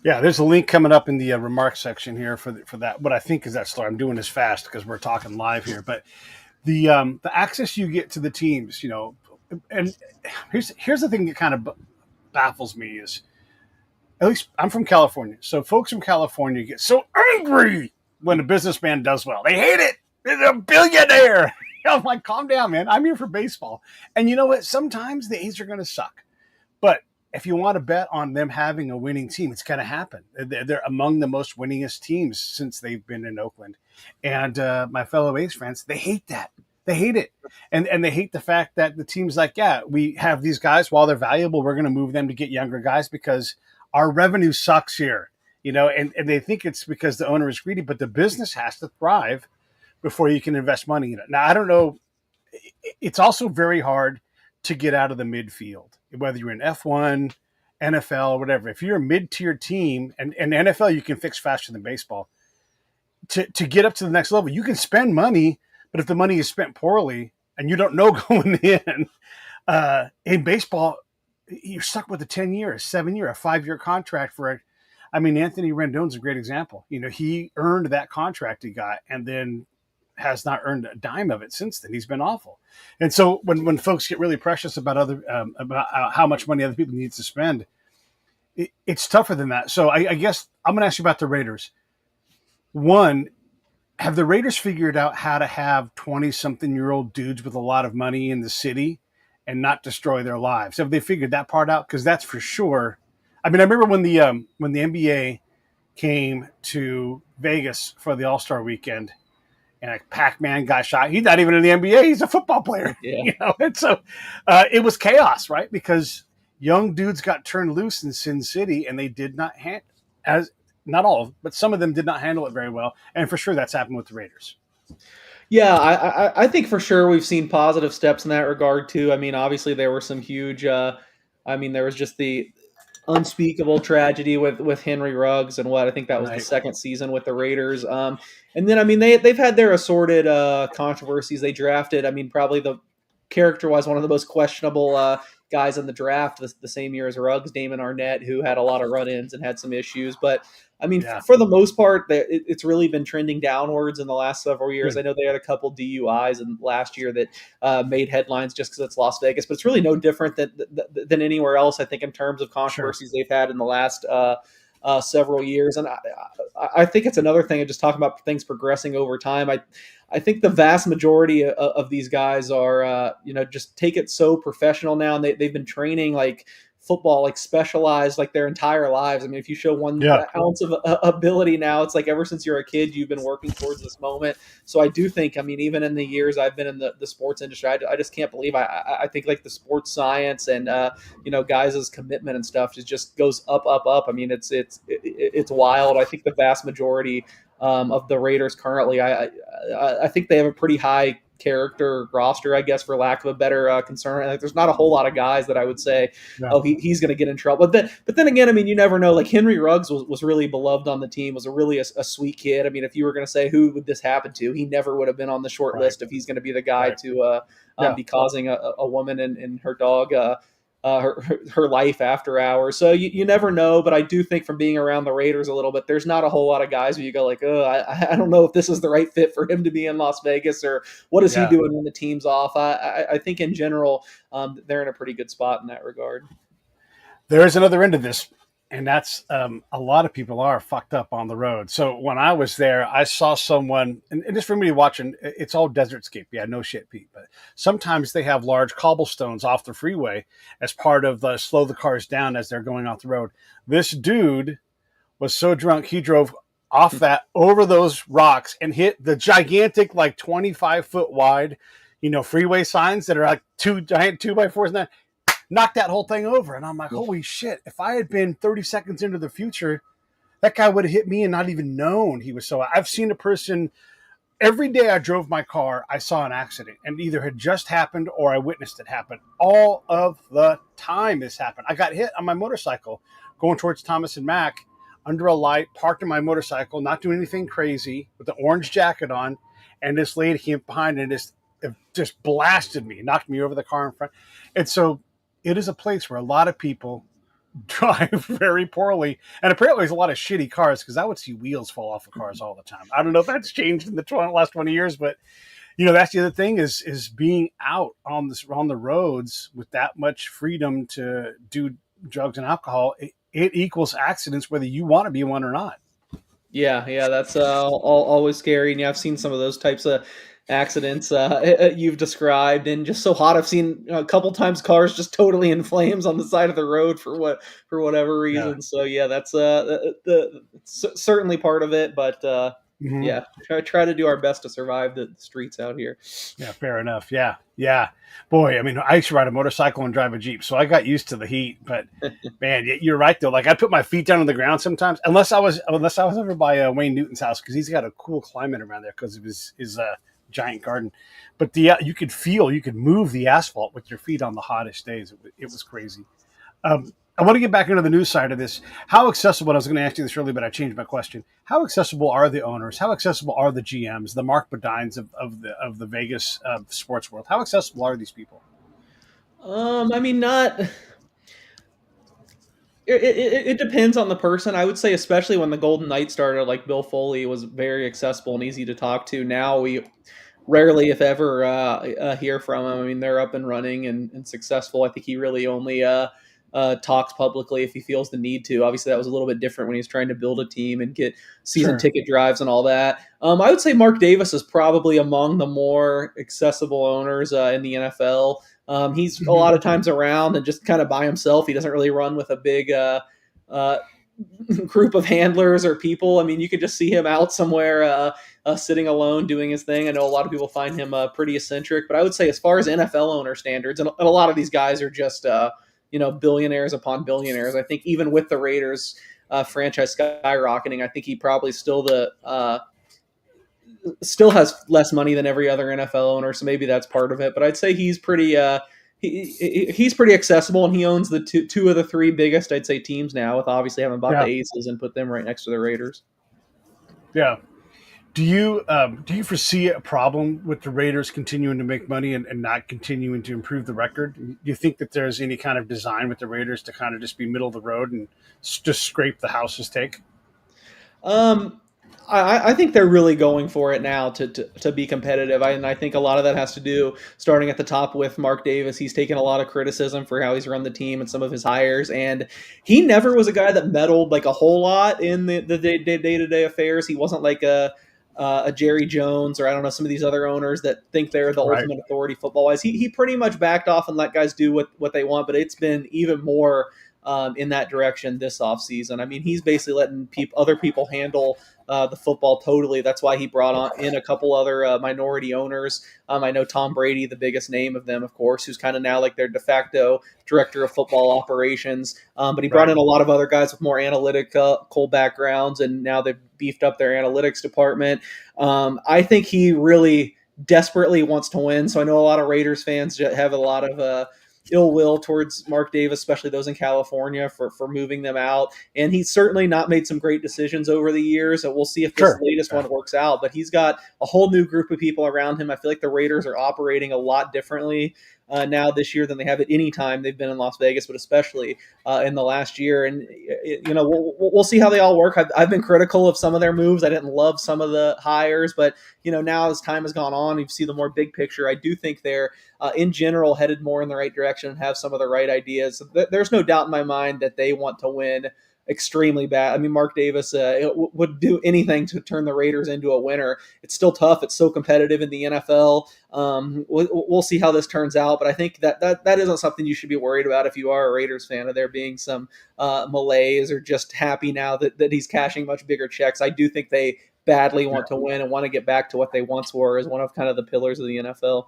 Yeah, there's a link coming up in the remarks section here for that. What I think is that story. I'm doing this fast because we're talking live here, but the access you get to the teams, and here's the thing that kind of baffles me is, at least I'm from California, so folks from California get so angry when a businessman does well. They hate it. They're a billionaire. I'm like, calm down, man. I'm here for baseball, and you know what? Sometimes the A's are going to suck, but if you want to bet on them having a winning team, it's going to happen. They're among the most winningest teams since they've been in Oakland. And my fellow A's fans, they hate that. They hate it. And they hate the fact that the team's like, yeah, we have these guys. While they're valuable, we're going to move them to get younger guys because our revenue sucks here. And they think it's because the owner is greedy, but the business has to thrive before you can invest money in it. Now, I don't know. It's also very hard to get out of the midfield, whether you're in F1, NFL, or whatever. If you're a mid-tier team, and NFL you can fix faster than baseball, to get up to the next level, you can spend money, but if the money is spent poorly and you don't know going in baseball, you're stuck with a 10-year, a 7-year, a 5-year contract for Anthony Rendon's a great example. He earned that contract he got and then has not earned a dime of it since then. He's been awful. And so when folks get really precious about about how much money other people need to spend, it's tougher than that. So I guess I'm going to ask you about the Raiders. One, have the Raiders figured out how to have 20-something-year-old dudes with a lot of money in the city and not destroy their lives? Have they figured that part out? Because that's for sure. I remember when the NBA came to Vegas for the All-Star weekend, and a Pac-Man got shot. He's not even in the NBA. He's a football player. Yeah. And so it was chaos, right? Because young dudes got turned loose in Sin City, and they did not not all, but some of them did not handle it very well. And for sure, that's happened with the Raiders. Yeah, I think for sure we've seen positive steps in that regard too. Obviously there were some huge. There was just the unspeakable tragedy with Henry Ruggs and what I think that was the second season with the Raiders. And then they've had their assorted controversies. They drafted probably the character-wise one of the most questionable guys in the draft the same year as Ruggs, Damon Arnett, who had a lot of run-ins and had some issues. But for the most part, it's really been trending downwards in the last several years. Good. I know they had a couple DUIs in last year that made headlines just because it's Las Vegas, but it's really no different than anywhere else, I think, in terms of controversies they've had in the last several years. And I think it's another thing of just talking about things progressing over time. I think the vast majority of these guys are, just take it so professional now, and they've been training like football, like specialized, like their entire lives. If you show one ounce of ability now, it's like ever since you're a kid, you've been working towards this moment. So I do think, even in the years I've been in the sports industry, I just can't believe I think like the sports science and guys' commitment and stuff just goes up. It's wild. I think the vast majority of the Raiders currently, I think they have a pretty high character roster, I guess, for lack of a better concern. Like, there's not a whole lot of guys that I would say, he's going to get in trouble. But then again, you never know. Like Henry Ruggs was really beloved on the team, was a sweet kid. If you were going to say who would this happen to, he never would have been on the short list if he's going to be the guy to be causing a woman and her dog her life after hours. So you never know, but I do think from being around the Raiders a little bit, there's not a whole lot of guys where you go like, oh, I don't know if this is the right fit for him to be in Las Vegas, or what is he Yeah. doing when the team's off. I think in general, they're in a pretty good spot in that regard. There is another end of this, and that's a lot of people are fucked up on the road. So when I was there, I saw someone, and just for me watching, it's all desertscape. Yeah, no shit, Pete. But sometimes they have large cobblestones off the freeway as part of the slow the cars down as they're going off the road. This dude was so drunk he drove off that over those rocks and hit the gigantic, like 25-foot wide, freeway signs that are like two giant 2x4s. And knocked that whole thing over. And I'm like, holy shit, if I had been 30 seconds into the future, that guy would have hit me and not even known he was so. I've seen a person every day I drove my car, I saw an accident, and either had just happened or I witnessed it happen. All of the time this happened. I got hit on my motorcycle going towards Thomas and Mack under a light, parked in my motorcycle, not doing anything crazy, with the orange jacket on, and this lady came behind and just blasted me, knocked me over the car in front. And so it is a place where a lot of people drive very poorly, and apparently there's a lot of shitty cars, because I would see wheels fall off of cars all the time. I don't know if that's changed in the last 20 years, but that's the other thing is being out on the roads with that much freedom to do drugs and alcohol. It equals accidents, whether you want to be one or not. Yeah, that's always scary. And yeah, I've seen some of those types of accidents you've described, and just so hot. I've seen a couple times cars just totally in flames on the side of the road for whatever reason. Yeah. So yeah, that's certainly part of it. But Mm-hmm. yeah, try to do our best to survive the streets out here. Yeah, fair enough. Yeah. Boy, I mean, I used to ride a motorcycle and drive a Jeep, so I got used to the heat. But man, you're right though. Like, I put my feet down on the ground sometimes, unless I was over by Wayne Newton's house, because he's got a cool climate around there because of his giant garden. But you could move the asphalt with your feet on the hottest days. It was crazy. I want to get back into the news side of this. How accessible? I was going to ask you this earlier, but I changed my question. How accessible are the owners? How accessible are the GMs, the Mark Bodines of the Vegas sports world? How accessible are these people? I mean, not. It depends on the person. I would say, especially when the Golden Knights started, like Bill Foley was very accessible and easy to talk to. Now we rarely, if ever, hear from him. I mean, they're up and running and successful. I think he really only talks publicly if he feels the need to. Obviously, that was a little bit different when he was trying to build a team and get season Sure. ticket drives and all that. I would say Mark Davis is probably among the more accessible owners in the NFL. He's a lot of times around and just kind of by himself. He doesn't really run with a big uh, group of handlers or people. I mean, you could just see him out somewhere sitting alone doing his thing. I know a lot of people find him pretty eccentric, but I would say as far as NFL owner standards, and a lot of these guys are just billionaires upon billionaires. I think even with the Raiders franchise skyrocketing, I think he probably still has less money than every other NFL owner, so maybe that's part of it. But I'd say he's pretty he's pretty accessible, and he owns the two of the three biggest, I'd say, teams now, with obviously having bought Yeah. the Aces and put them right next to the Raiders. Yeah. Do you foresee a problem with the Raiders continuing to make money and not continuing to improve the record? Do you think that there's any kind of design with the Raiders to kind of just be middle of the road and just scrape the house's take? Um, I think they're really going for it now to be competitive. And I think a lot of that has to do, starting at the top, with Mark Davis. He's taken a lot of criticism for how he's run the team and some of his hires. And he never was a guy that meddled like a whole lot in the day-to-day affairs. He wasn't like a Jerry Jones, or I don't know, some of these other owners that think they're the Right. ultimate authority football-wise. He pretty much backed off and let guys do what they want, but it's been even more in that direction this offseason. I mean, he's basically letting other people handle the football totally. That's why he brought in a couple other minority owners. I know Tom Brady, the biggest name of them, of course, who's kind of now like their de facto director of football operations. But he brought Right. in a lot of other guys with more analytical backgrounds, and now they've beefed up their analytics department. I think he really desperately wants to win. So I know a lot of Raiders fans have a lot of ill will towards Mark Davis, especially those in California, for moving them out. And he's certainly not made some great decisions over the years. So we'll see if this Sure. latest one works out. But he's got a whole new group of people around him. I feel like the Raiders are operating a lot differently now this year than they have at any time they've been in Las Vegas, but especially in the last year. And we'll see how they all work. I've been critical of some of their moves. I didn't love some of the hires, but now as time has gone on, you see the more big picture. I do think they're in general headed more in the right direction and have some of the right ideas. There's no doubt in my mind that they want to win extremely bad. I mean, Mark Davis would do anything to turn the Raiders into a winner. It's still tough. It's so competitive in the NFL. We'll see how this turns out, but I think that isn't something you should be worried about if you are a Raiders fan, of there being some malaise or just happy now that he's cashing much bigger checks. I do think they badly want to win and want to get back to what they once were as one of kind of the pillars of the NFL.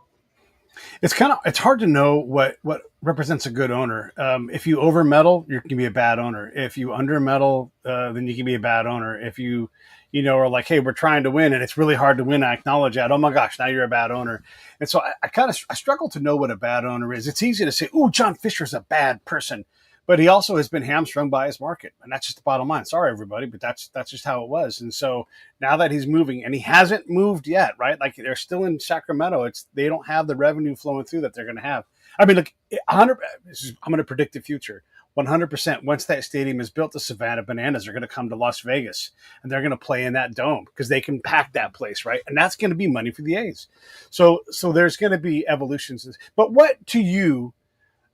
It's hard to know what represents a good owner. If you over meddle, you can be a bad owner. If you under meddle, then you can be a bad owner. If you are like, hey, we're trying to win and it's really hard to win, I acknowledge that. Oh my gosh, now you're a bad owner. And so I struggle to know what a bad owner is. It's easy to say, oh, John Fisher's a bad person, but he also has been hamstrung by his market, and that's just the bottom line. Sorry, everybody, but that's just how it was. And so now that he's moving, and he hasn't moved yet, right? Like, they're still in Sacramento. They don't have the revenue flowing through that they're going to have. I mean, look, 100. I'm going to predict the future. 100%. Once that stadium is built, the Savannah Bananas are going to come to Las Vegas, and they're going to play in that dome because they can pack that place, right? And that's going to be money for the A's. So there's going to be evolutions. But what to you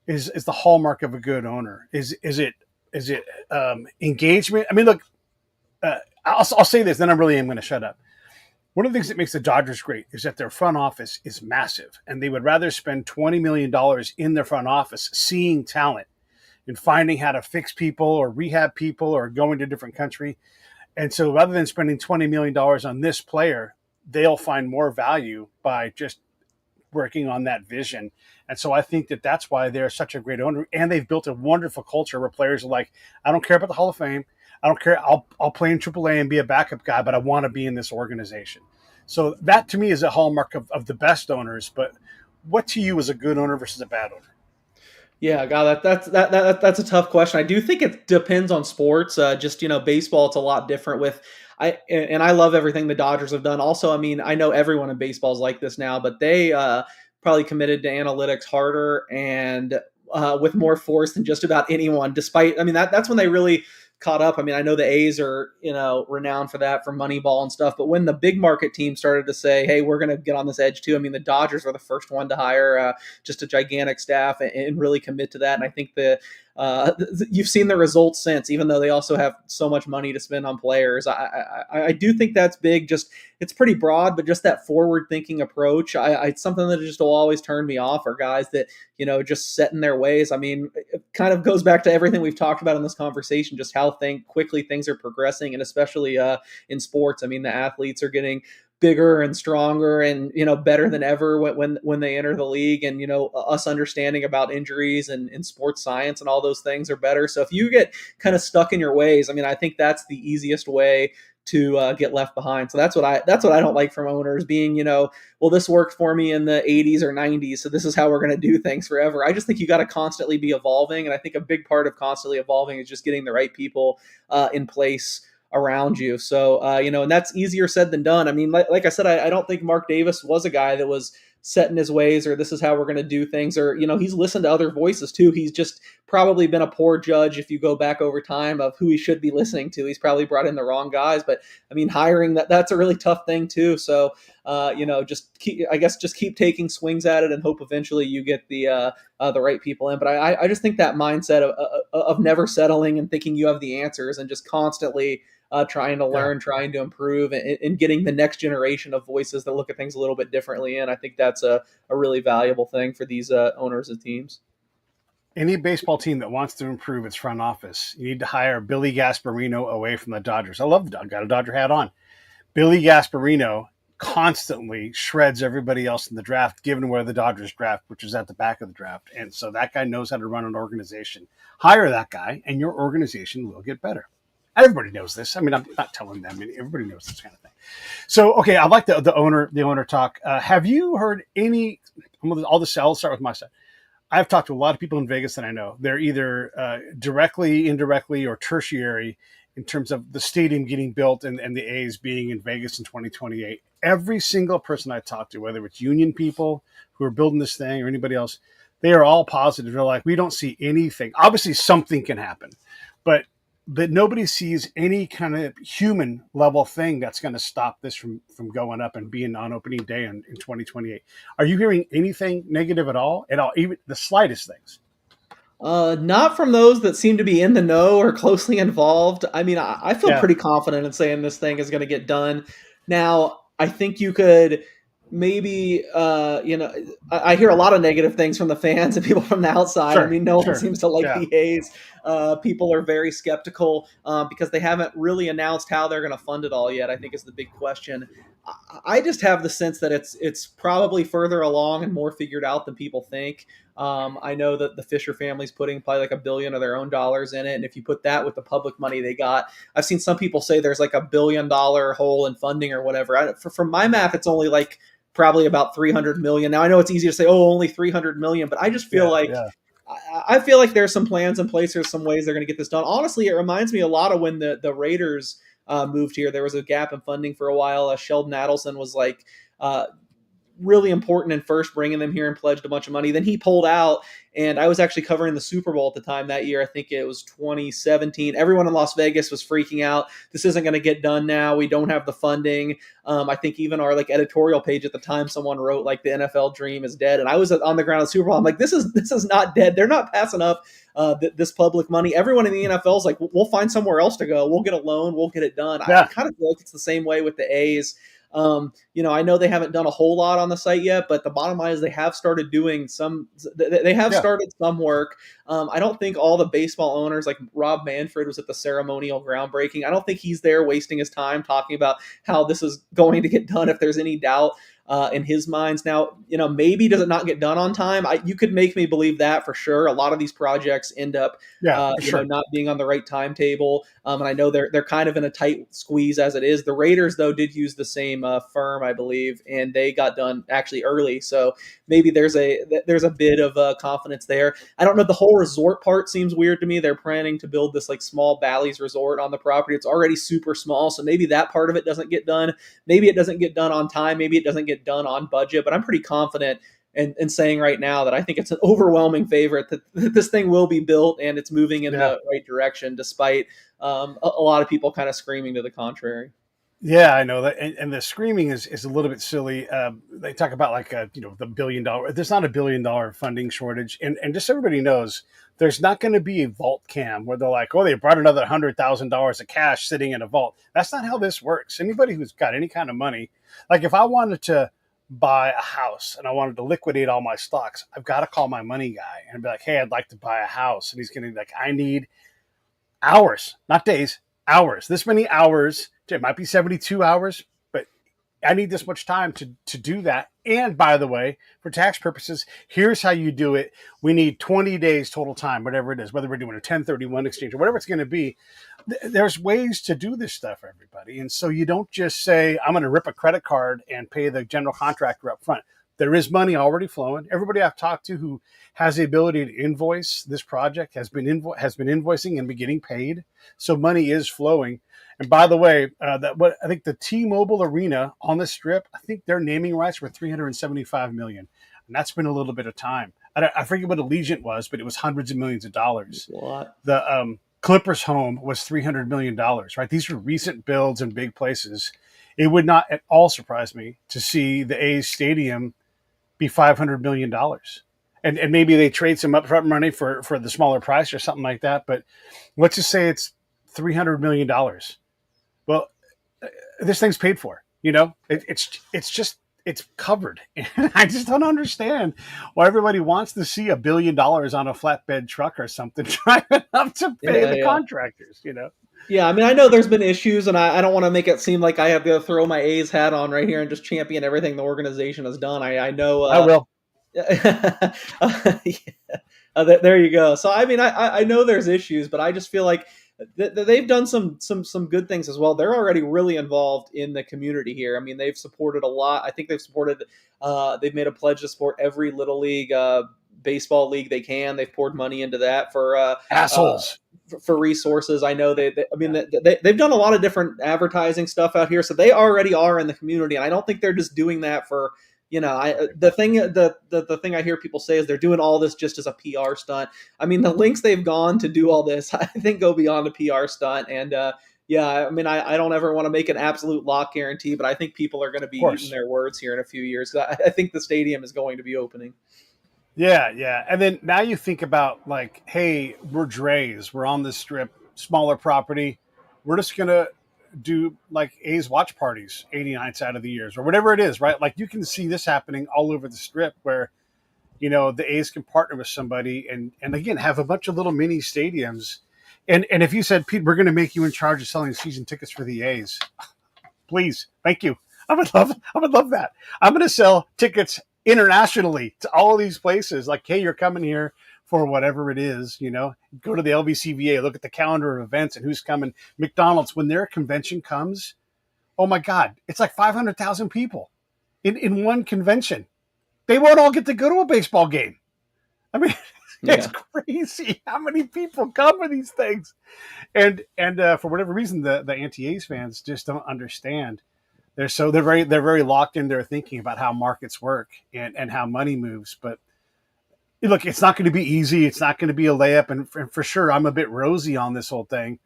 is the hallmark of a good owner? Is it engagement? I mean, look, I'll say this, then I really am going to shut up. One of the things that makes the Dodgers great is that their front office is massive, and they would rather spend $20 million in their front office seeing talent and finding how to fix people or rehab people or going to a different country. And so rather than spending $20 million on this player, they'll find more value by just working on that vision. And so I think that's why they're such a great owner. And they've built a wonderful culture where players are like, I don't care about the Hall of Fame. I don't care. I'll play in AAA and be a backup guy, but I want to be in this organization. So that to me is a hallmark of the best owners. But what to you is a good owner versus a bad owner? Yeah, God, that's a tough question. I do think it depends on sports. Just baseball, it's a lot different. I love everything the Dodgers have done. Also, I mean, I know everyone in baseball is like this now, but they probably committed to analytics harder and with more force than just about anyone. Despite, I mean, that's when they really caught up. I mean, I know the A's are, renowned for that, for Moneyball and stuff. But when the big market team started to say, hey, we're going to get on this edge too. I mean, the Dodgers were the first one to hire just a gigantic staff and really commit to that. And I think you've seen the results since, even though they also have so much money to spend on players. I do think that's big. Just, it's pretty broad, but just that forward thinking approach, it's something that just will always turn me off, are guys that, just set in their ways. I mean, it kind of goes back to everything we've talked about in this conversation, just how quickly things are progressing, and especially in sports. I mean, the athletes are getting bigger and stronger and better than ever when they enter the league, and us understanding about injuries and sports science and all those things are better. So if you get kind of stuck in your ways, I mean, I think that's the easiest way to get left behind. So that's what I don't like from owners, being, well, this worked for me in the 80s or 90s, so this is how we're going to do things forever. I just think you got to constantly be evolving. And I think a big part of constantly evolving is just getting the right people in place around you. So, and that's easier said than done. I mean, like I said, I don't think Mark Davis was a guy that was set in his ways, or this is how we're going to do things, or, he's listened to other voices too. He's just probably been a poor judge, if you go back over time, of who he should be listening to. He's probably brought in the wrong guys, but I mean, hiring, that's a really tough thing too. So, just keep taking swings at it and hope eventually you get the right people in. But I just think that mindset of never settling and thinking you have the answers and just constantly trying to learn, trying to improve, and getting the next generation of voices that look at things a little bit differently. And I think that's a really valuable thing for these owners and teams. Any baseball team that wants to improve its front office, you need to hire Billy Gasparino away from the Dodgers. I love the Dodgers. Got a Dodger hat on. Billy Gasparino constantly shreds everybody else in the draft, given where the Dodgers draft, which is at the back of the draft. And so that guy knows how to run an organization. Hire that guy, and your organization will get better. Everybody knows this. I mean, I'm not telling them. I mean, everybody knows this kind of thing. So, okay, I like the owner talk. Have you heard any? I'll start with my side. I've talked to a lot of people in Vegas that I know. They're either directly, indirectly, or tertiary in terms of the stadium getting built and the A's being in Vegas in 2028. Every single person I talk to, whether it's union people who are building this thing or anybody else, they are all positive. They're like, we don't see anything. Obviously, something can happen, but nobody sees any kind of human level thing that's going to stop this from going up and being on opening day in 2028. Are you hearing anything negative at all? Even the slightest things? Not from those that seem to be in the know or closely involved. I mean, I feel Yeah, pretty confident in saying this thing is going to get done. Now, I think you could maybe, I hear a lot of negative things from the fans and people from the outside. I sure, mean, no one sure. seems to like Yeah, the A's. People are very skeptical because they haven't really announced how they're going to fund it all yet. I think is the big question. I just have the sense that it's probably further along and more figured out than people think. I know that the Fisher family's putting probably like $1 billion of their own dollars in it, and if you put that with the public money they got, I've seen some people say there's like $1 billion hole in funding or whatever. From my math, it's only like probably about 300 million. Now I know it's easy to say, oh, only 300 million, but I just feel yeah, like yeah. I feel like there's some plans in place. There's some ways they're going to get this done. Honestly, it reminds me a lot of when the Raiders moved here. There was a gap in funding for a while. Sheldon Adelson was like really important in first bringing them here and pledged a bunch of money. Then he pulled out, and I was actually covering the Super Bowl at the time that year. I think it was 2017. Everyone in Las Vegas was freaking out. This isn't going to get done now. We don't have the funding. I think even our like editorial page at the time, someone wrote like the NFL dream is dead, and I was on the ground at Super Bowl. I'm like, this is not dead. They're not passing up this public money. Everyone in the NFL is like, we'll find somewhere else to go. We'll get a loan. We'll get it done. I Yeah. kind of feel like it's the same way with the A's. I know they haven't done a whole lot on the site yet, but the bottom line is they have started doing some. They have Yeah. started some work. I don't think all the baseball owners, like Rob Manfred, was at the ceremonial groundbreaking. I don't think he's there wasting his time talking about how this is going to get done if there's any doubt in his minds. Now, maybe does it not get done on time? You could make me believe that for sure. A lot of these projects end up, Yeah, for sure. not being on the right timetable. And I know they're kind of in a tight squeeze as it is. The Raiders, though, did use the same firm, I believe, and they got done actually early. So maybe there's a bit of confidence there. I don't know. The whole resort part seems weird to me. They're planning to build this like small Bally's resort on the property. It's already super small, so maybe that part of it doesn't get done. Maybe it doesn't get done on time. Maybe it doesn't get done on budget. But I'm pretty confident in saying right now that I think it's an overwhelming favorite that this thing will be built and it's moving in Yeah. the right direction, despite a lot of people kind of screaming to the contrary. Yeah, I know that, and the screaming is a little bit silly. They talk about like the $1 billion. There's not $1 billion funding shortage, and just so everybody knows, there's not going to be a vault cam where they're like, oh, they brought another $100,000 of cash sitting in a vault. That's not how this works. Anybody who's got any kind of money, like if I wanted to buy a house and I wanted to liquidate all my stocks, I've got to call my money guy and be like, hey, I'd like to buy a house, and he's going to be like, I need hours, not days, hours. This many hours. It might be 72 hours, but I need this much time to do that. And by the way, for tax purposes, here's how you do it. We need 20 days total time, whatever it is, whether we're doing a 1031 exchange or whatever it's going to be. There's ways to do this stuff, everybody. And so you don't just say, I'm going to rip a credit card and pay the general contractor up front. There is money already flowing. Everybody I've talked to who has the ability to invoice this project has been invoicing and been getting paid. So money is flowing. And by the way, what I think the T-Mobile Arena on the Strip, I think their naming rights were $375 million, and that's been a little bit of time. I forget what Allegiant was, but it was hundreds of millions of dollars. What? The Clippers home was $300 million, right? These are recent builds in big places. It would not at all surprise me to see the A's stadium be $500 million. And maybe they trade some upfront money for the smaller price or something like that. But let's just say it's $300 million. Well, this thing's paid for. It's covered. And I just don't understand why everybody wants to see $1 billion on a flatbed truck or something driving up to pay the contractors. Yeah, I mean, I know there's been issues, and I don't want to make it seem like I have to throw my A's hat on right here and just champion everything the organization has done. I know. I will. Yeah. There you go. So I mean, I know there's issues, but I just feel like they've done some good things as well. They're already really involved in the community here. I mean, they've supported a lot. I think they've made a pledge to support every little league baseball league they can. They've poured money into that for assholes. for resources. I know Yeah. they've done a lot of different advertising stuff out here, so they already are in the community, and I don't think they're just doing that for, the thing I hear people say is they're doing all this just as a PR stunt. I mean, the links they've gone to do all this, I think, go beyond a PR stunt. And yeah, I mean, I don't ever want to make an absolute lock guarantee, but I think people are going to Of be eating course. their words here in a few years. I think the stadium is going to be opening. Yeah, yeah. And then now you think about like, hey, we're Dre's, we're on this strip, smaller property. We're just gonna do like A's watch parties 80 nights out of the years or whatever it is, right? Like you can see this happening all over the strip where, the A's can partner with somebody and again have a bunch of little mini stadiums. And if you said, Pete, we're gonna make you in charge of selling season tickets for the A's, please, thank you. I would love that. I'm going to sell tickets internationally to all of these places. Like, hey, you're coming here for whatever it is, go to the LVCVA, look at the calendar of events and who's coming. McDonald's, when their convention comes, oh my God, it's like 500,000 people in one convention. They won't all get to go to a baseball game. I mean, it's Yeah. crazy how many people come for these things. And for whatever reason, the anti-A's fans just don't understand. They're very locked in their thinking about how markets work and how money moves. But look, it's not going to be easy. It's not going to be a layup. And for sure, I'm a bit rosy on this whole thing.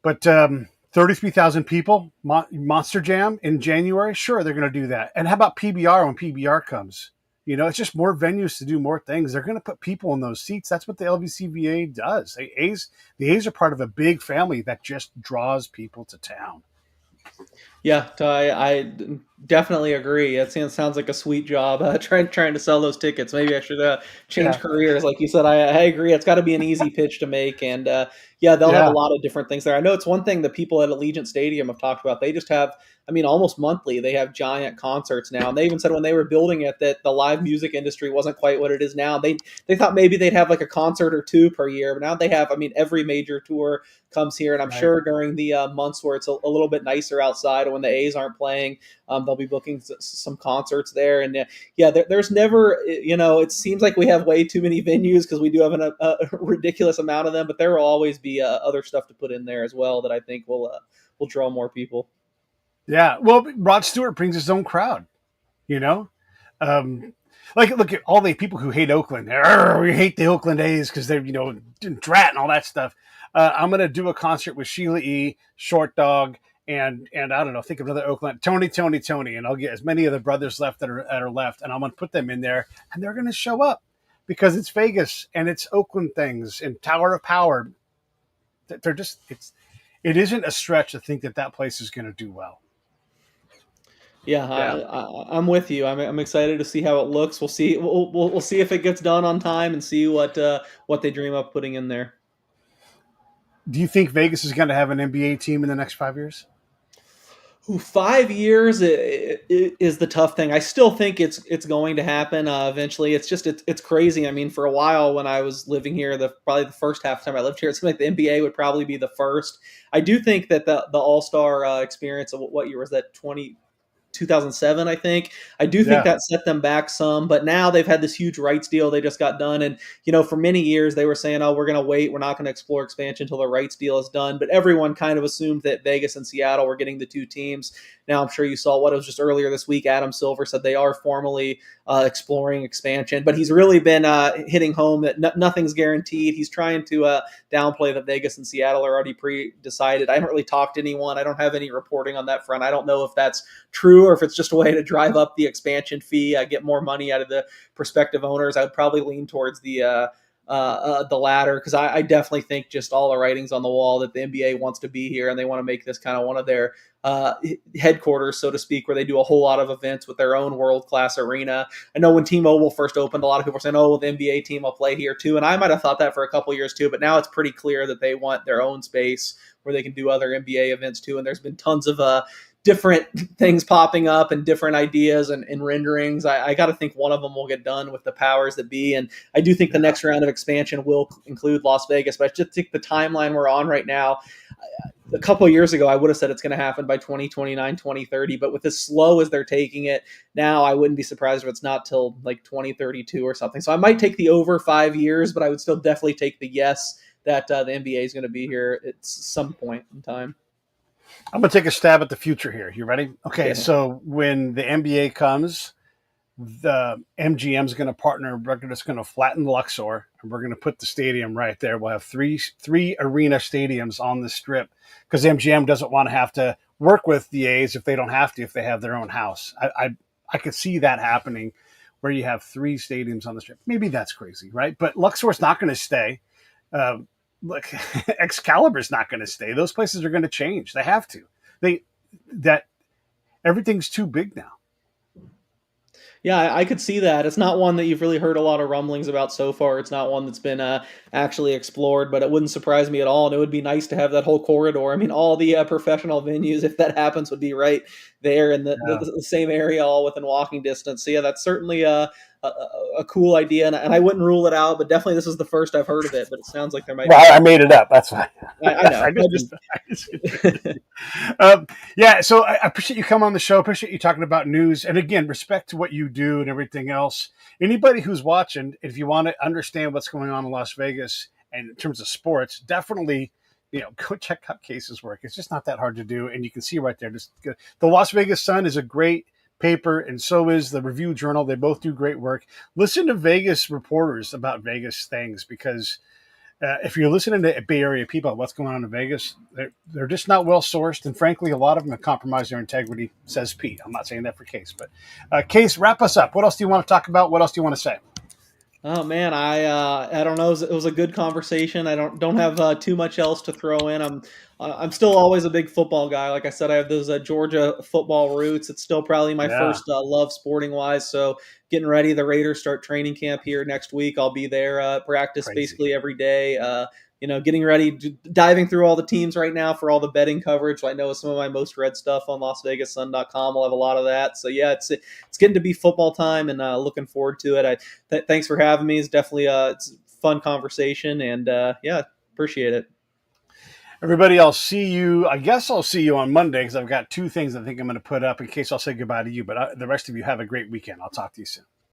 But 33,000 people, Monster Jam in January, sure, they're going to do that. And how about PBR when PBR comes? It's just more venues to do more things. They're going to put people in those seats. That's what the LVCVA does. The A's are part of a big family that just draws people to town. Yeah, I definitely agree. It sounds like a sweet job, trying to sell those tickets. Maybe I should change Yeah. careers, like you said. I agree. It's got to be an easy pitch to make, and yeah, they'll have a Yeah. lot of different things there. I know it's one thing that people at Allegiant Stadium have talked about. They just have, I mean, almost monthly, they have giant concerts now, and they even said when they were building it that the live music industry wasn't quite what it is now. They thought maybe they'd have like a concert or two per year, but now they have. I mean, every major tour comes here, and I'm Right. sure during the months where it's a little bit nicer outside, when the A's aren't playing, they'll be booking some concerts there. And yeah, there's never, it seems like we have way too many venues because we do have a ridiculous amount of them, but there will always be other stuff to put in there as well that I think will draw more people. Yeah. Well, Rod Stewart brings his own crowd, you know? Um, like, look at all the people who hate Oakland. We hate the Oakland A's because they're, drat and all that stuff. I'm going to do a concert with Sheila E., Short Dog, and I don't know, think of another Oakland, Tony, and I'll get as many of the brothers left that are left, and I'm going to put them in there, and they're going to show up because it's Vegas and it's Oakland things and Tower of Power. They're just it isn't a stretch to think that place is going to do well. Yeah, Yeah. I'm with you. I'm excited to see how it looks. We'll see. We'll see if it gets done on time and see what they dream up putting in there. Do you think Vegas is going to have an NBA team in the next 5 years? Ooh, 5 years is the tough thing. I still think it's going to happen eventually. It's crazy. I mean, for a while when I was living here, probably the first half time I lived here, it seemed like the NBA would probably be the first. I do think that the All Star experience of what year was that 2007, I think. I do think Yeah. that set them back some, but now they've had this huge rights deal they just got done. And, for many years they were saying, oh, we're going to wait. We're not going to explore expansion until the rights deal is done. But everyone kind of assumed that Vegas and Seattle were getting the two teams. Now, I'm sure you saw what it was just earlier this week. Adam Silver said they are formally exploring expansion, but he's really been hitting home that nothing's guaranteed. He's trying to downplay that Vegas and Seattle are already pre-decided. I haven't really talked to anyone. I don't have any reporting on that front. I don't know if that's true or if it's just a way to drive up the expansion fee, get more money out of the prospective owners. I would probably lean towards the latter, because I definitely think just all the writings on the wall that the NBA wants to be here and they want to make this kind of one of their headquarters, so to speak, where they do a whole lot of events with their own world-class arena. I know when T-Mobile first opened, a lot of people were saying, oh, well, the NBA team will play here too. And I might have thought that for a couple years too, but now it's pretty clear that they want their own space where they can do other NBA events too. And there's been tons of different things popping up and different ideas and renderings. I got to think one of them will get done with the powers that be. And I do think the next round of expansion will include Las Vegas, but I just think the timeline we're on right now, a couple of years ago, I would have said it's going to happen by 2029, 2030. But with as slow as they're taking it now, I wouldn't be surprised if it's not till like 2032 or something. So I might take the over 5 years, but I would still definitely take the yes that the NBA is going to be here at some point in time. I'm going to take a stab at the future here. You ready? Okay, Okay. so when the NBA comes, the MGM is going to partner. We're just going to flatten Luxor, and we're going to put the stadium right there. We'll have three arena stadiums on the strip because MGM doesn't want to have to work with the A's if they don't have to, if they have their own house. I could see that happening, where you have three stadiums on the strip. Maybe that's crazy, right? But Luxor's not going to stay. Look, Excalibur's not going to stay. Those places are going to change. They have to. That everything's too big now. Yeah, I could see that. It's not one that you've really heard a lot of rumblings about so far. It's not one that's been actually explored, but it wouldn't surprise me at all. And it would be nice to have that whole corridor. I mean, all the professional venues, if that happens, would be right there in the same area, all within walking distance. So yeah, that's certainly a cool idea, and I wouldn't rule it out. But definitely, this is the first I've heard of it. But it sounds like there might. Well, I made it up. That's why. I know. Yeah, so I appreciate you coming on the show. Appreciate you talking about news. And again, respect to what you do and everything else. Anybody who's watching, if you want to understand what's going on in Las Vegas and in terms of sports, definitely, go check out Case's work. It's just not that hard to do. And you can see right there. The Las Vegas Sun is a great paper, and so is the Review Journal. They both do great work. Listen to Vegas reporters about Vegas things, because if you're listening to Bay Area people, what's going on in Vegas, they're just not well sourced, and frankly, a lot of them have compromised their integrity, says Pete. I'm not saying that for Case, but Case, wrap us up. What else do you want to talk about? What else do you want to say? Oh man, I don't know. It was a good conversation. I don't have too much else to throw in. I'm still always a big football guy. Like I said, I have those Georgia football roots. It's still probably my first love sporting wise. So getting ready, the Raiders start training camp here next week. I'll be there, practice basically every day. Getting ready, diving through all the teams right now for all the betting coverage. I know some of my most read stuff on LasVegasSun.com. We'll have a lot of that. So yeah, it's getting to be football time, and looking forward to it. Thanks for having me. It's definitely it's a fun conversation, and appreciate it. Everybody, I'll see you. I guess I'll see you on Monday, because I've got two things I think I'm going to put up in case I'll say goodbye to you. But the rest of you have a great weekend. I'll talk to you soon.